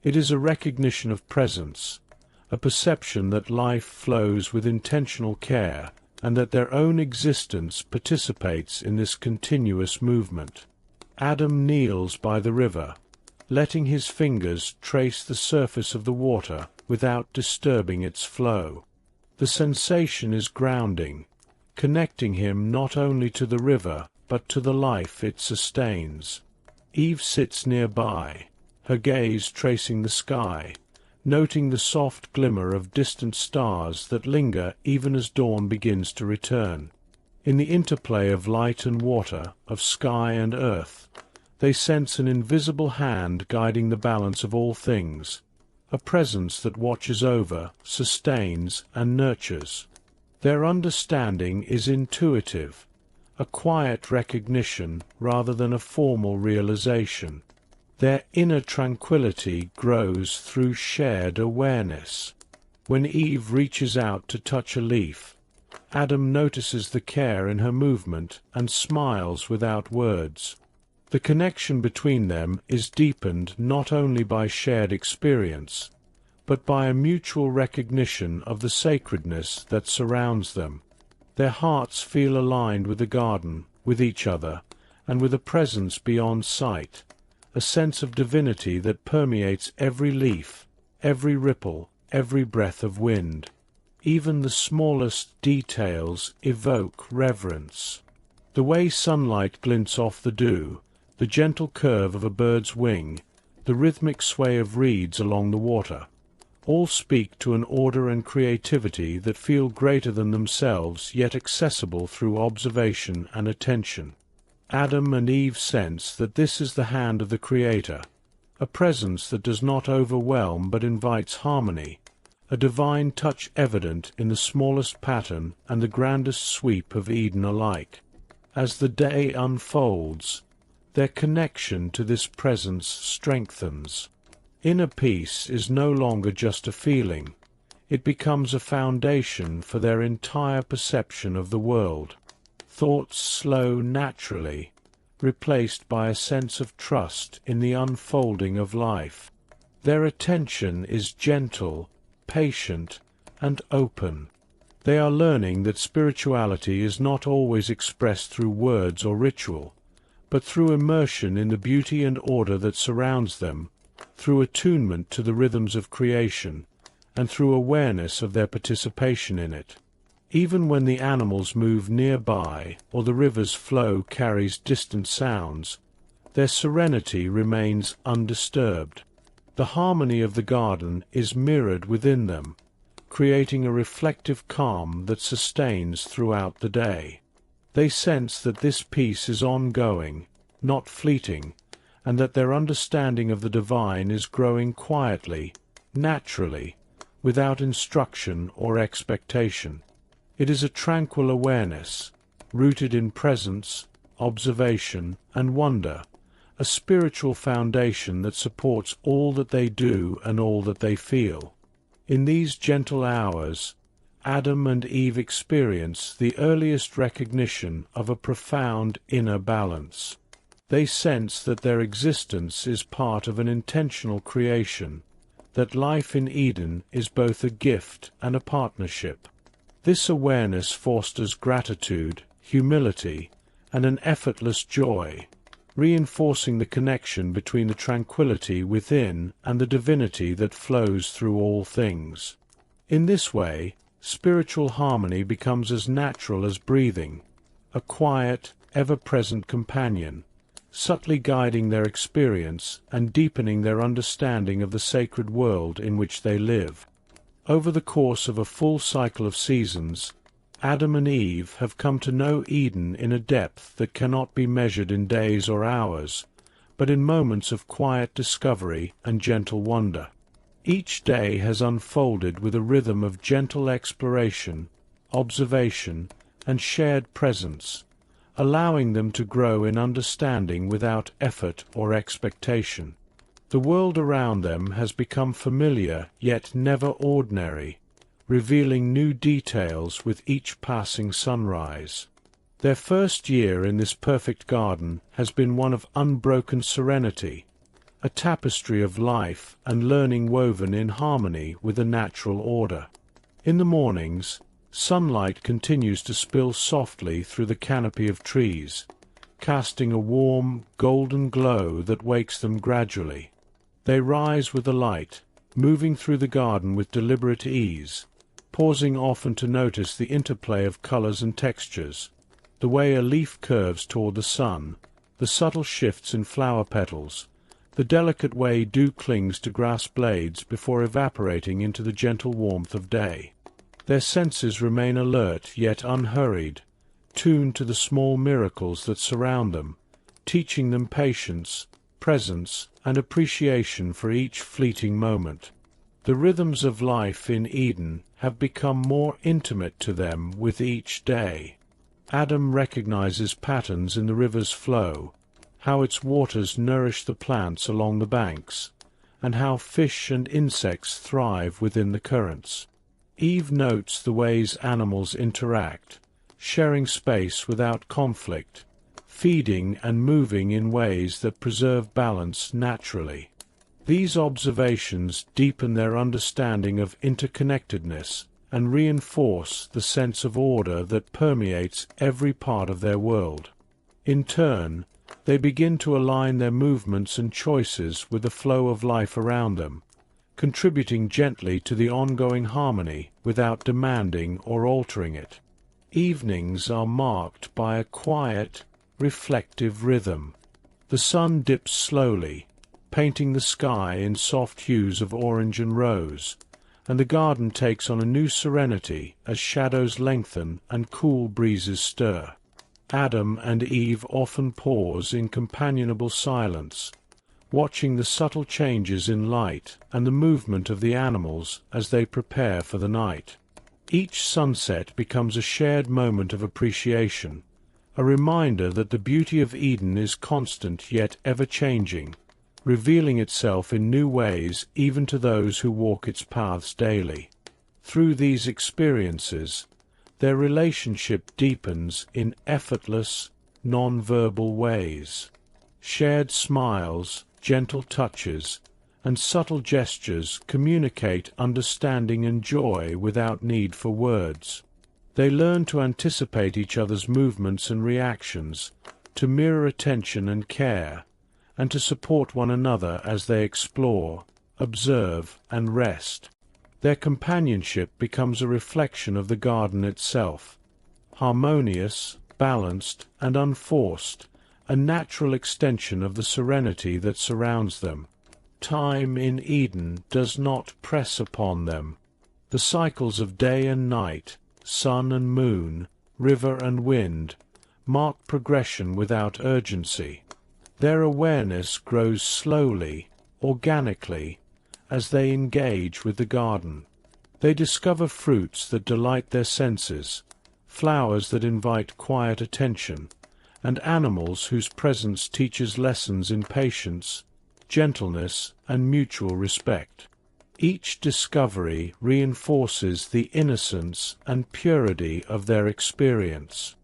It is a recognition of presence, a perception that life flows with intentional care, and that their own existence participates in this continuous movement. Adam kneels by the river, letting his fingers trace the surface of the water without disturbing its flow. The sensation is grounding, connecting him not only to the river, but to the life it sustains. Eve sits nearby, her gaze tracing the sky, noting the soft glimmer of distant stars that linger even as dawn begins to return. In the interplay of light and water, of sky and earth, they sense an invisible hand guiding the balance of all things, a presence that watches over, sustains, and nurtures. Their understanding is intuitive, a quiet recognition rather than a formal realization. Their inner tranquility grows through shared awareness. When Eve reaches out to touch a leaf, Adam notices the care in her movement and smiles without words. The connection between them is deepened not only by shared experience, but by a mutual recognition of the sacredness that surrounds them. Their hearts feel aligned with the garden, with each other, and with a presence beyond sight, a sense of divinity that permeates every leaf, every ripple, every breath of wind. Even the smallest details evoke reverence. The way sunlight glints off the dew, the gentle curve of a bird's wing, the rhythmic sway of reeds along the water, all speak to an order and creativity that feel greater than themselves yet accessible through observation and attention. Adam and Eve sense that this is the hand of the Creator, a presence that does not overwhelm but invites harmony, a divine touch evident in the smallest pattern and the grandest sweep of Eden alike. As the day unfolds, their connection to this presence strengthens. Inner peace is no longer just a feeling. It becomes a foundation for their entire perception of the world. Thoughts slow naturally, replaced by a sense of trust in the unfolding of life. Their attention is gentle, patient, and open. They are learning that spirituality is not always expressed through words or ritual, but through immersion in the beauty and order that surrounds them, through attunement to the rhythms of creation, and through awareness of their participation in it. Even when the animals move nearby or the river's flow carries distant sounds, their serenity remains undisturbed. The harmony of the garden is mirrored within them, creating a reflective calm that sustains throughout the day. They sense that this peace is ongoing, not fleeting, and that their understanding of the divine is growing quietly, naturally, without instruction or expectation. It is a tranquil awareness, rooted in presence, observation, and wonder, a spiritual foundation that supports all that they do and all that they feel. In these gentle hours, Adam and Eve experience the earliest recognition of a profound inner balance. They sense that their existence is part of an intentional creation, that life in Eden is both a gift and a partnership. This awareness fosters gratitude, humility, and an effortless joy, reinforcing the connection between the tranquility within and the divinity that flows through all things. In this way, spiritual harmony becomes as natural as breathing, a quiet, ever-present companion, subtly guiding their experience and deepening their understanding of the sacred world in which they live. Over the course of a full cycle of seasons, Adam and Eve have come to know Eden in a depth that cannot be measured in days or hours, but in moments of quiet discovery and gentle wonder. Each day has unfolded with a rhythm of gentle exploration, observation, and shared presence, allowing them to grow in understanding without effort or expectation. The world around them has become familiar yet never ordinary, revealing new details with each passing sunrise. Their first year in this perfect garden has been one of unbroken serenity, a tapestry of life and learning woven in harmony with a natural order. In the mornings, sunlight continues to spill softly through the canopy of trees, casting a warm, golden glow that wakes them gradually. They rise with the light, moving through the garden with deliberate ease, pausing often to notice the interplay of colors and textures, the way a leaf curves toward the sun, the subtle shifts in flower petals, the delicate way dew clings to grass blades before evaporating into the gentle warmth of day. Their senses remain alert yet unhurried, tuned to the small miracles that surround them, teaching them patience, presence, and appreciation for each fleeting moment. The rhythms of life in Eden have become more intimate to them with each day. Adam recognizes patterns in the river's flow, how its waters nourish the plants along the banks, and how fish and insects thrive within the currents. Eve notes the ways animals interact, sharing space without conflict, feeding and moving in ways that preserve balance naturally. These observations deepen their understanding of interconnectedness and reinforce the sense of order that permeates every part of their world. In turn, they begin to align their movements and choices with the flow of life around them, contributing gently to the ongoing harmony without demanding or altering it. Evenings are marked by a quiet, reflective rhythm. The sun dips slowly, painting the sky in soft hues of orange and rose, and the garden takes on a new serenity as shadows lengthen and cool breezes stir. Adam and Eve often pause in companionable silence, watching the subtle changes in light and the movement of the animals as they prepare for the night. Each sunset becomes a shared moment of appreciation, a reminder that the beauty of Eden is constant yet ever-changing, revealing itself in new ways even to those who walk its paths daily. Through these experiences, their relationship deepens in effortless, non-verbal ways. Shared smiles, gentle touches, and subtle gestures communicate understanding and joy without need for words. They learn to anticipate each other's movements and reactions, to mirror attention and care, and to support one another as they explore, observe, and rest. Their companionship becomes a reflection of the garden itself, harmonious, balanced, and unforced, a natural extension of the serenity that surrounds them. Time in Eden does not press upon them. The cycles of day and night, sun and moon, river and wind, mark progression without urgency. Their awareness grows slowly, organically, as they engage with the garden. They discover fruits that delight their senses, flowers that invite quiet attention, and animals whose presence teaches lessons in patience, gentleness, and mutual respect. Each discovery reinforces the innocence and purity of their experience.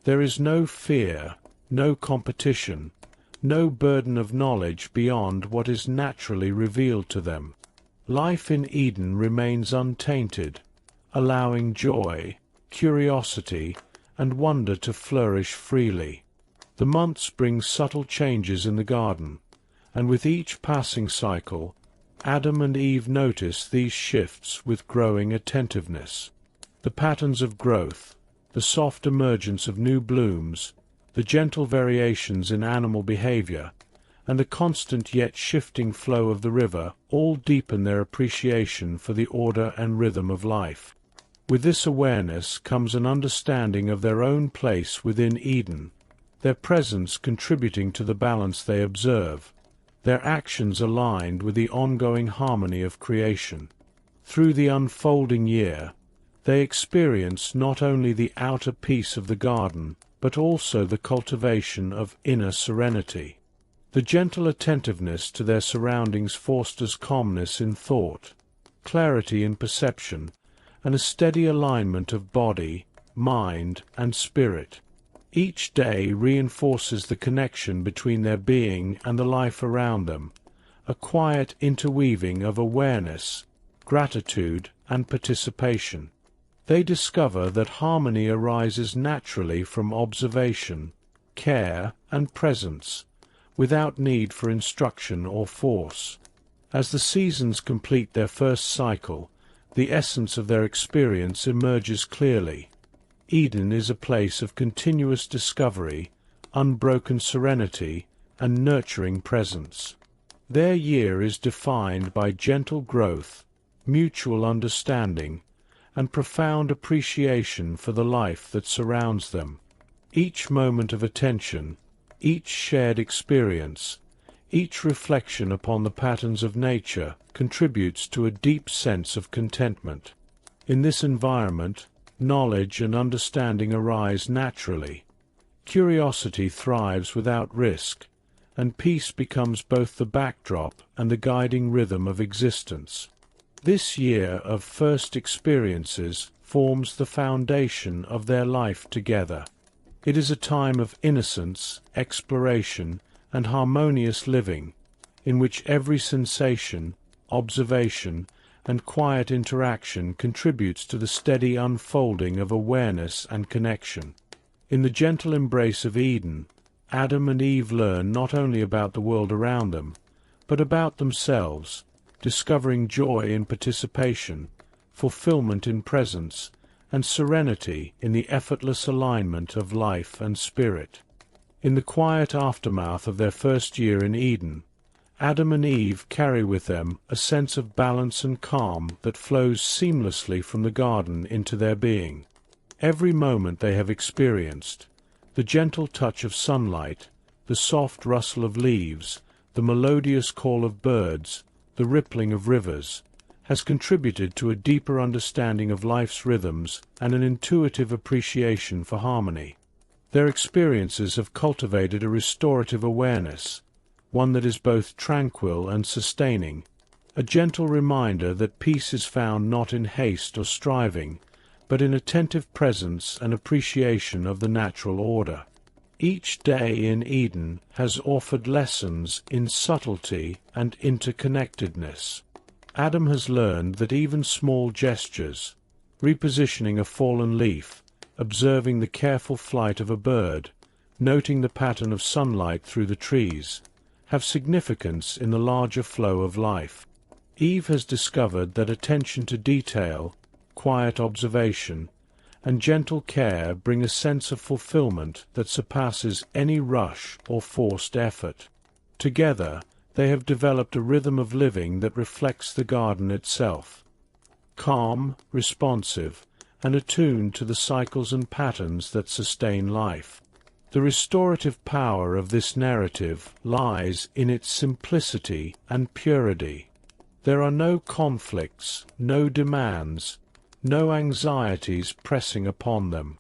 There is no fear, no competition, no burden of knowledge beyond what is naturally revealed to them. Life in Eden remains untainted, allowing joy, curiosity, and wonder to flourish freely. The months bring subtle changes in the garden, and with each passing cycle, Adam and Eve notice these shifts with growing attentiveness. The patterns of growth, the soft emergence of new blooms, the gentle variations in animal behavior, and the constant yet shifting flow of the river all deepen their appreciation for the order and rhythm of life. With this awareness comes an understanding of their own place within Eden, their presence contributing to the balance they observe, their actions aligned with the ongoing harmony of creation. Through the unfolding year, they experience not only the outer peace of the garden, but also the cultivation of inner serenity. The gentle attentiveness to their surroundings fosters calmness in thought, clarity in perception, and a steady alignment of body, mind, and spirit. Each day reinforces the connection between their being and the life around them, a quiet interweaving of awareness, gratitude, and participation. They discover that harmony arises naturally from observation, care, and presence, without need for instruction or force. As the seasons complete their first cycle, the essence of their experience emerges clearly. Eden is a place of continuous discovery, unbroken serenity, and nurturing presence. Their year is defined by gentle growth, mutual understanding, and profound appreciation for the life that surrounds them. Each moment of attention, each shared experience, each reflection upon the patterns of nature contributes to a deep sense of contentment. In this environment, knowledge and understanding arise naturally. Curiosity thrives without risk, and peace becomes both the backdrop and the guiding rhythm of existence. This year of first experiences forms the foundation of their life together. It is a time of innocence, exploration, and harmonious living, in which every sensation, observation, and quiet interaction contributes to the steady unfolding of awareness and connection. In the gentle embrace of Eden, Adam and Eve learn not only about the world around them, but about themselves, discovering joy in participation, fulfillment in presence, and serenity in the effortless alignment of life and spirit. In the quiet aftermath of their first year in Eden, Adam and Eve carry with them a sense of balance and calm that flows seamlessly from the garden into their being. Every moment they have experienced, the gentle touch of sunlight, the soft rustle of leaves, the melodious call of birds, the rippling of rivers, has contributed to a deeper understanding of life's rhythms and an intuitive appreciation for harmony. Their experiences have cultivated a restorative awareness, one that is both tranquil and sustaining, a gentle reminder that peace is found not in haste or striving, but in attentive presence and appreciation of the natural order. Each day in Eden has offered lessons in subtlety and interconnectedness. Adam has learned that even small gestures, repositioning a fallen leaf, observing the careful flight of a bird, noting the pattern of sunlight through the trees, have significance in the larger flow of life. Eve has discovered that attention to detail, quiet observation, and gentle care bring a sense of fulfillment that surpasses any rush or forced effort. Together, they have developed a rhythm of living that reflects the garden itself. Calm, responsive, and attuned to the cycles and patterns that sustain life. The restorative power of this narrative lies in its simplicity and purity. There are no conflicts, no demands, no anxieties pressing upon them.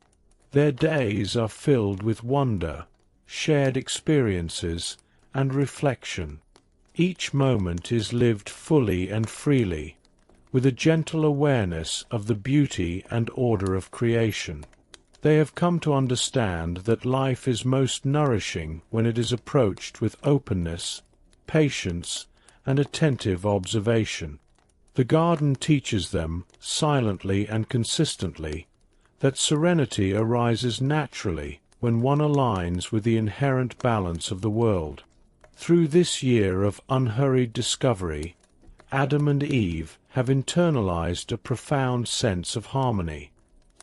Their days are filled with wonder, shared experiences, and reflection. Each moment is lived fully and freely, with a gentle awareness of the beauty and order of creation. They have come to understand that life is most nourishing when it is approached with openness, patience, and attentive observation. The garden teaches them, silently and consistently, that serenity arises naturally when one aligns with the inherent balance of the world. Through this year of unhurried discovery, Adam and Eve have internalized a profound sense of harmony.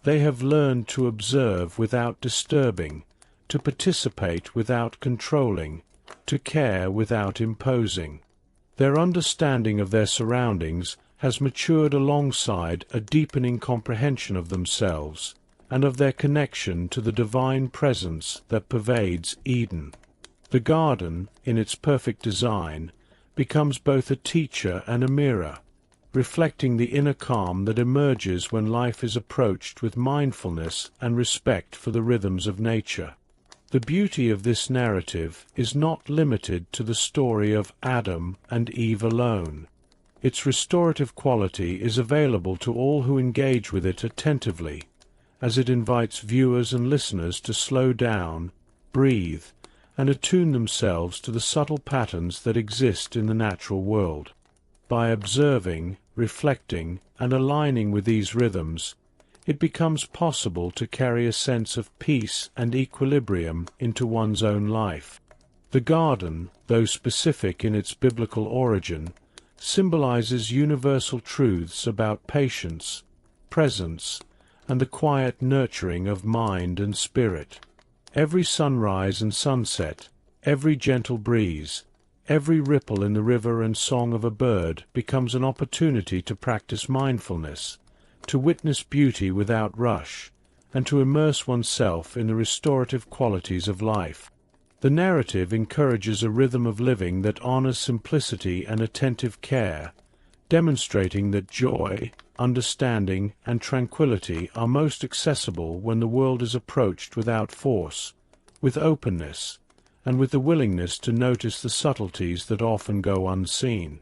They have learned to observe without disturbing, to participate without controlling, to care without imposing. Their understanding of their surroundings has matured alongside a deepening comprehension of themselves and of their connection to the divine presence that pervades Eden. The garden, in its perfect design, becomes both a teacher and a mirror, reflecting the inner calm that emerges when life is approached with mindfulness and respect for the rhythms of nature. The beauty of this narrative is not limited to the story of Adam and Eve alone. Its restorative quality is available to all who engage with it attentively, as it invites viewers and listeners to slow down, breathe, and attune themselves to the subtle patterns that exist in the natural world. By observing, reflecting, and aligning with these rhythms, it becomes possible to carry a sense of peace and equilibrium into one's own life. The garden, though specific in its biblical origin, symbolizes universal truths about patience, presence, and the quiet nurturing of mind and spirit. Every sunrise and sunset, every gentle breeze, every ripple in the river and song of a bird becomes an opportunity to practice mindfulness, to witness beauty without rush, and to immerse oneself in the restorative qualities of life. The narrative encourages a rhythm of living that honors simplicity and attentive care, demonstrating that joy, understanding, and tranquility are most accessible when the world is approached without force, with openness, and with the willingness to notice the subtleties that often go unseen.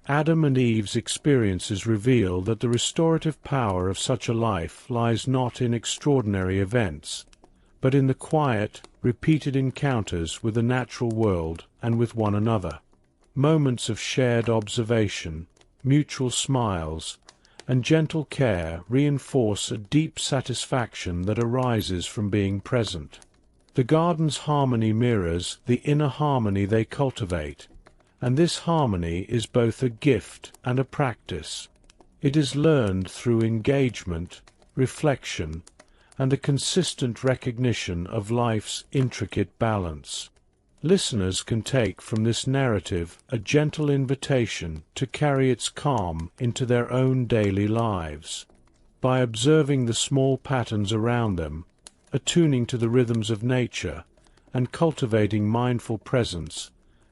Adam and Eve's experiences reveal that the restorative power of such a life lies not in extraordinary events, but in the quiet, repeated encounters with the natural world and with one another. Moments of shared observation, mutual smiles, and gentle care reinforce a deep satisfaction that arises from being present. The garden's harmony mirrors the inner harmony they cultivate, and this harmony is both a gift and a practice. It is learned through engagement, reflection, and the consistent recognition of life's intricate balance. Listeners can take from this narrative a gentle invitation to carry its calm into their own daily lives. By observing the small patterns around them, attuning to the rhythms of nature, and cultivating mindful presence,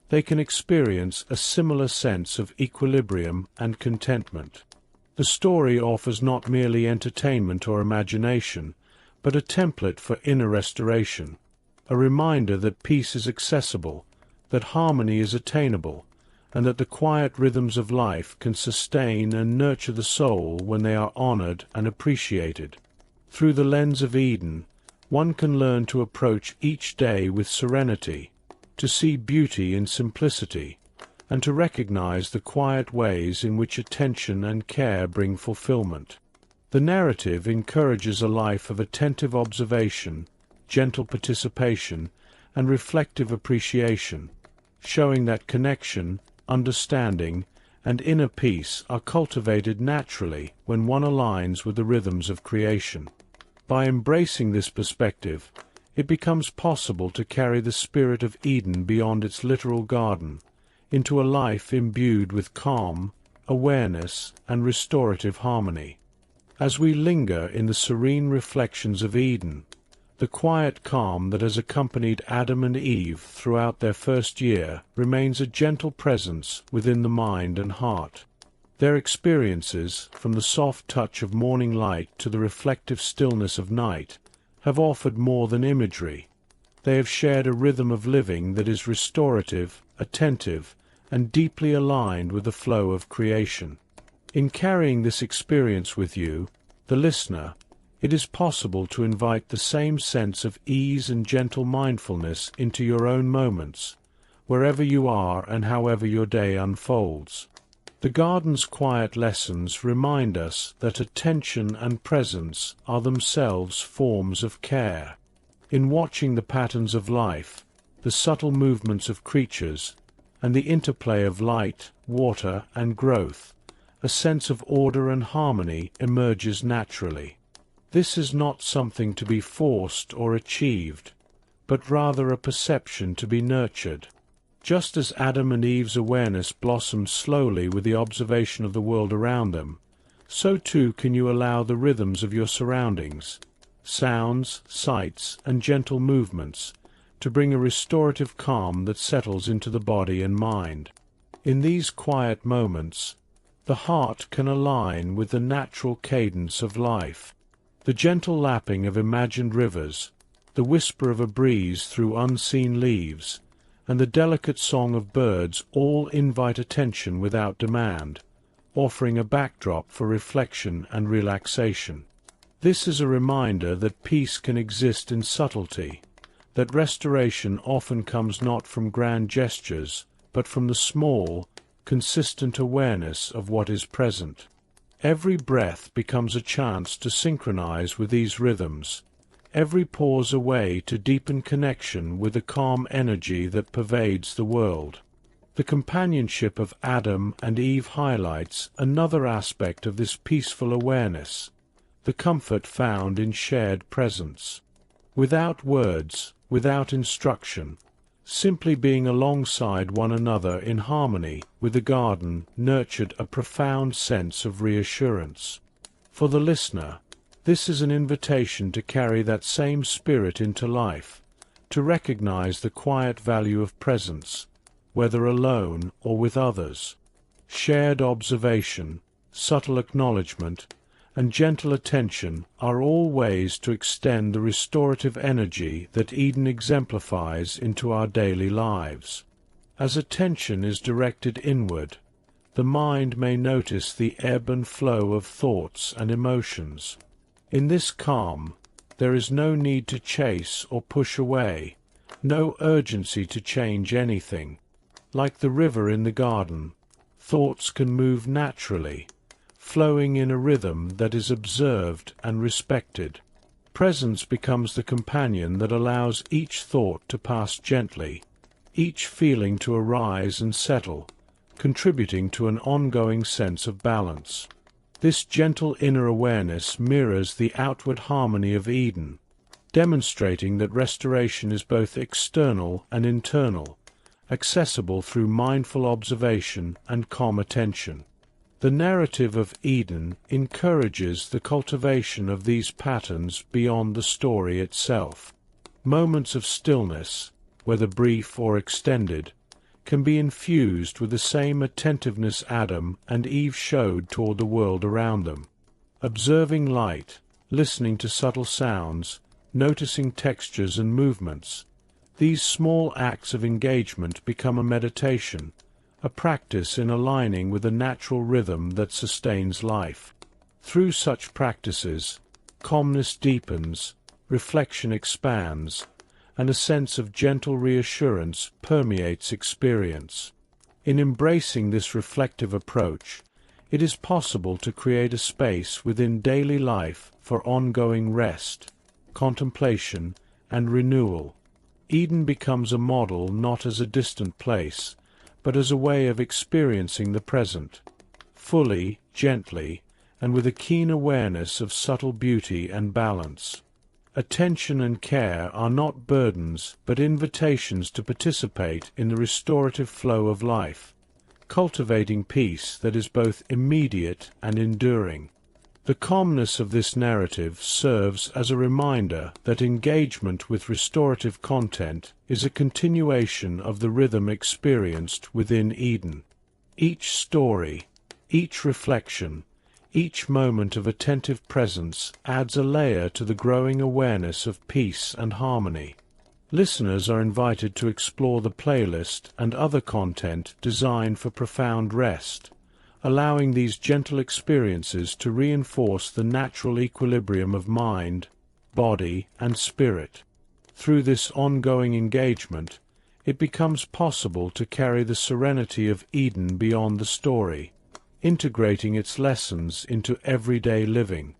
they can experience a similar sense of equilibrium and contentment. The story offers not merely entertainment or imagination, but a template for inner restoration, a reminder that peace is accessible, that harmony is attainable, and that the quiet rhythms of life can sustain and nurture the soul when they are honored and appreciated. Through the lens of Eden, one can learn to approach each day with serenity, to see beauty in simplicity, and to recognize the quiet ways in which attention and care bring fulfillment. The narrative encourages a life of attentive observation, gentle participation, and reflective appreciation, showing that connection, understanding, and inner peace are cultivated naturally when one aligns with the rhythms of creation. By embracing this perspective, it becomes possible to carry the spirit of Eden beyond its literal garden, into a life imbued with calm, awareness, and restorative harmony. As we linger in the serene reflections of Eden, the quiet calm that has accompanied Adam and Eve throughout their first year remains a gentle presence within the mind and heart. Their experiences, from the soft touch of morning light to the reflective stillness of night, have offered more than imagery. They have shared a rhythm of living that is restorative, attentive, and deeply aligned with the flow of creation. In carrying this experience with you, the listener, it is possible to invite the same sense of ease and gentle mindfulness into your own moments, wherever you are and however your day unfolds. The garden's quiet lessons remind us that attention and presence are themselves forms of care. In watching the patterns of life, the subtle movements of creatures, and the interplay of light, water, and growth, a sense of order and harmony emerges naturally. This is not something to be forced or achieved, but rather a perception to be nurtured. Just as Adam and Eve's awareness blossomed slowly with the observation of the world around them, so too can you allow the rhythms of your surroundings, sounds, sights, and gentle movements, to bring a restorative calm that settles into the body and mind. In these quiet moments, the heart can align with the natural cadence of life. The gentle lapping of imagined rivers, the whisper of a breeze through unseen leaves, and the delicate song of birds all invite attention without demand, offering a backdrop for reflection and relaxation. This is a reminder that peace can exist in subtlety, that restoration often comes not from grand gestures, but from the small, consistent awareness of what is present. Every breath becomes a chance to synchronize with these rhythms, every pause a way to deepen connection with the calm energy that pervades the world. The companionship of Adam and Eve highlights another aspect of this peaceful awareness, the comfort found in shared presence. Without words, without instruction, simply being alongside one another in harmony with the garden nurtured a profound sense of reassurance. For the listener, this is an invitation to carry that same spirit into life, to recognize the quiet value of presence, whether alone or with others. Shared observation, subtle acknowledgement, and gentle attention are all ways to extend the restorative energy that Eden exemplifies into our daily lives. As attention is directed inward, the mind may notice the ebb and flow of thoughts and emotions. In this calm, there is no need to chase or push away, no urgency to change anything. Like the river in the garden, thoughts can move naturally, flowing in a rhythm that is observed and respected. Presence becomes the companion that allows each thought to pass gently, each feeling to arise and settle, contributing to an ongoing sense of balance. This gentle inner awareness mirrors the outward harmony of Eden, demonstrating that restoration is both external and internal, accessible through mindful observation and calm attention. The narrative of Eden encourages the cultivation of these patterns beyond the story itself. Moments of stillness, whether brief or extended, can be infused with the same attentiveness Adam and Eve showed toward the world around them. Observing light, listening to subtle sounds, noticing textures and movements, these small acts of engagement become a meditation, a practice in aligning with the natural rhythm that sustains life. Through such practices, calmness deepens, reflection expands, and a sense of gentle reassurance permeates experience. In embracing this reflective approach, it is possible to create a space within daily life for ongoing rest, contemplation, and renewal. Eden becomes a model not as a distant place, but as a way of experiencing the present, fully, gently, and with a keen awareness of subtle beauty and balance. Attention and care are not burdens, but invitations to participate in the restorative flow of life, cultivating peace that is both immediate and enduring. The calmness of this narrative serves as a reminder that engagement with restorative content is a continuation of the rhythm experienced within Eden. Each story, each reflection, each moment of attentive presence adds a layer to the growing awareness of peace and harmony. Listeners are invited to explore the playlist and other content designed for profound rest, allowing these gentle experiences to reinforce the natural equilibrium of mind, body, and spirit. Through this ongoing engagement, it becomes possible to carry the serenity of Eden beyond the story, integrating its lessons into everyday living.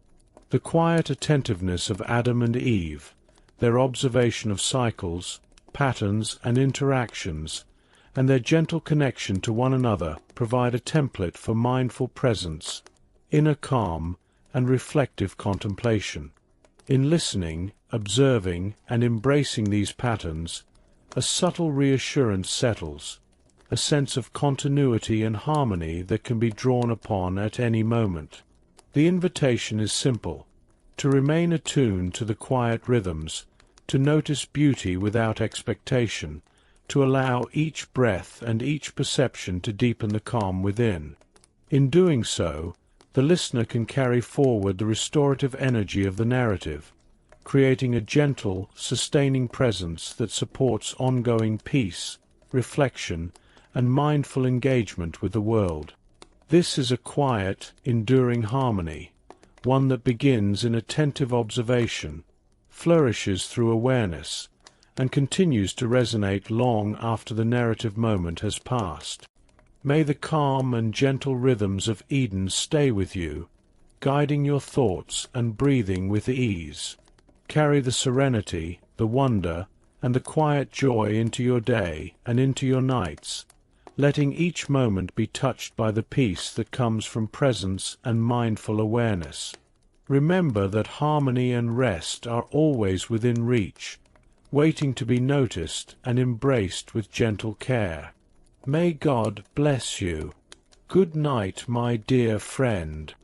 The quiet attentiveness of Adam and Eve, their observation of cycles, patterns, and interactions, and their gentle connection to one another provide a template for mindful presence, inner calm, and reflective contemplation. In listening, observing, and embracing these patterns, a subtle reassurance settles, a sense of continuity and harmony that can be drawn upon at any moment. The invitation is simple: to remain attuned to the quiet rhythms, to notice beauty without expectation, to allow each breath and each perception to deepen the calm within. In doing so, the listener can carry forward the restorative energy of the narrative, creating a gentle, sustaining presence that supports ongoing peace, reflection, and mindful engagement with the world. This is a quiet, enduring harmony, one that begins in attentive observation, flourishes through awareness, and continues to resonate long after the narrative moment has passed. May the calm and gentle rhythms of Eden stay with you, guiding your thoughts and breathing with ease. Carry the serenity, the wonder, and the quiet joy into your day and into your nights, letting each moment be touched by the peace that comes from presence and mindful awareness. Remember that harmony and rest are always within reach, waiting to be noticed and embraced with gentle care. May God bless you. Good night, my dear friend.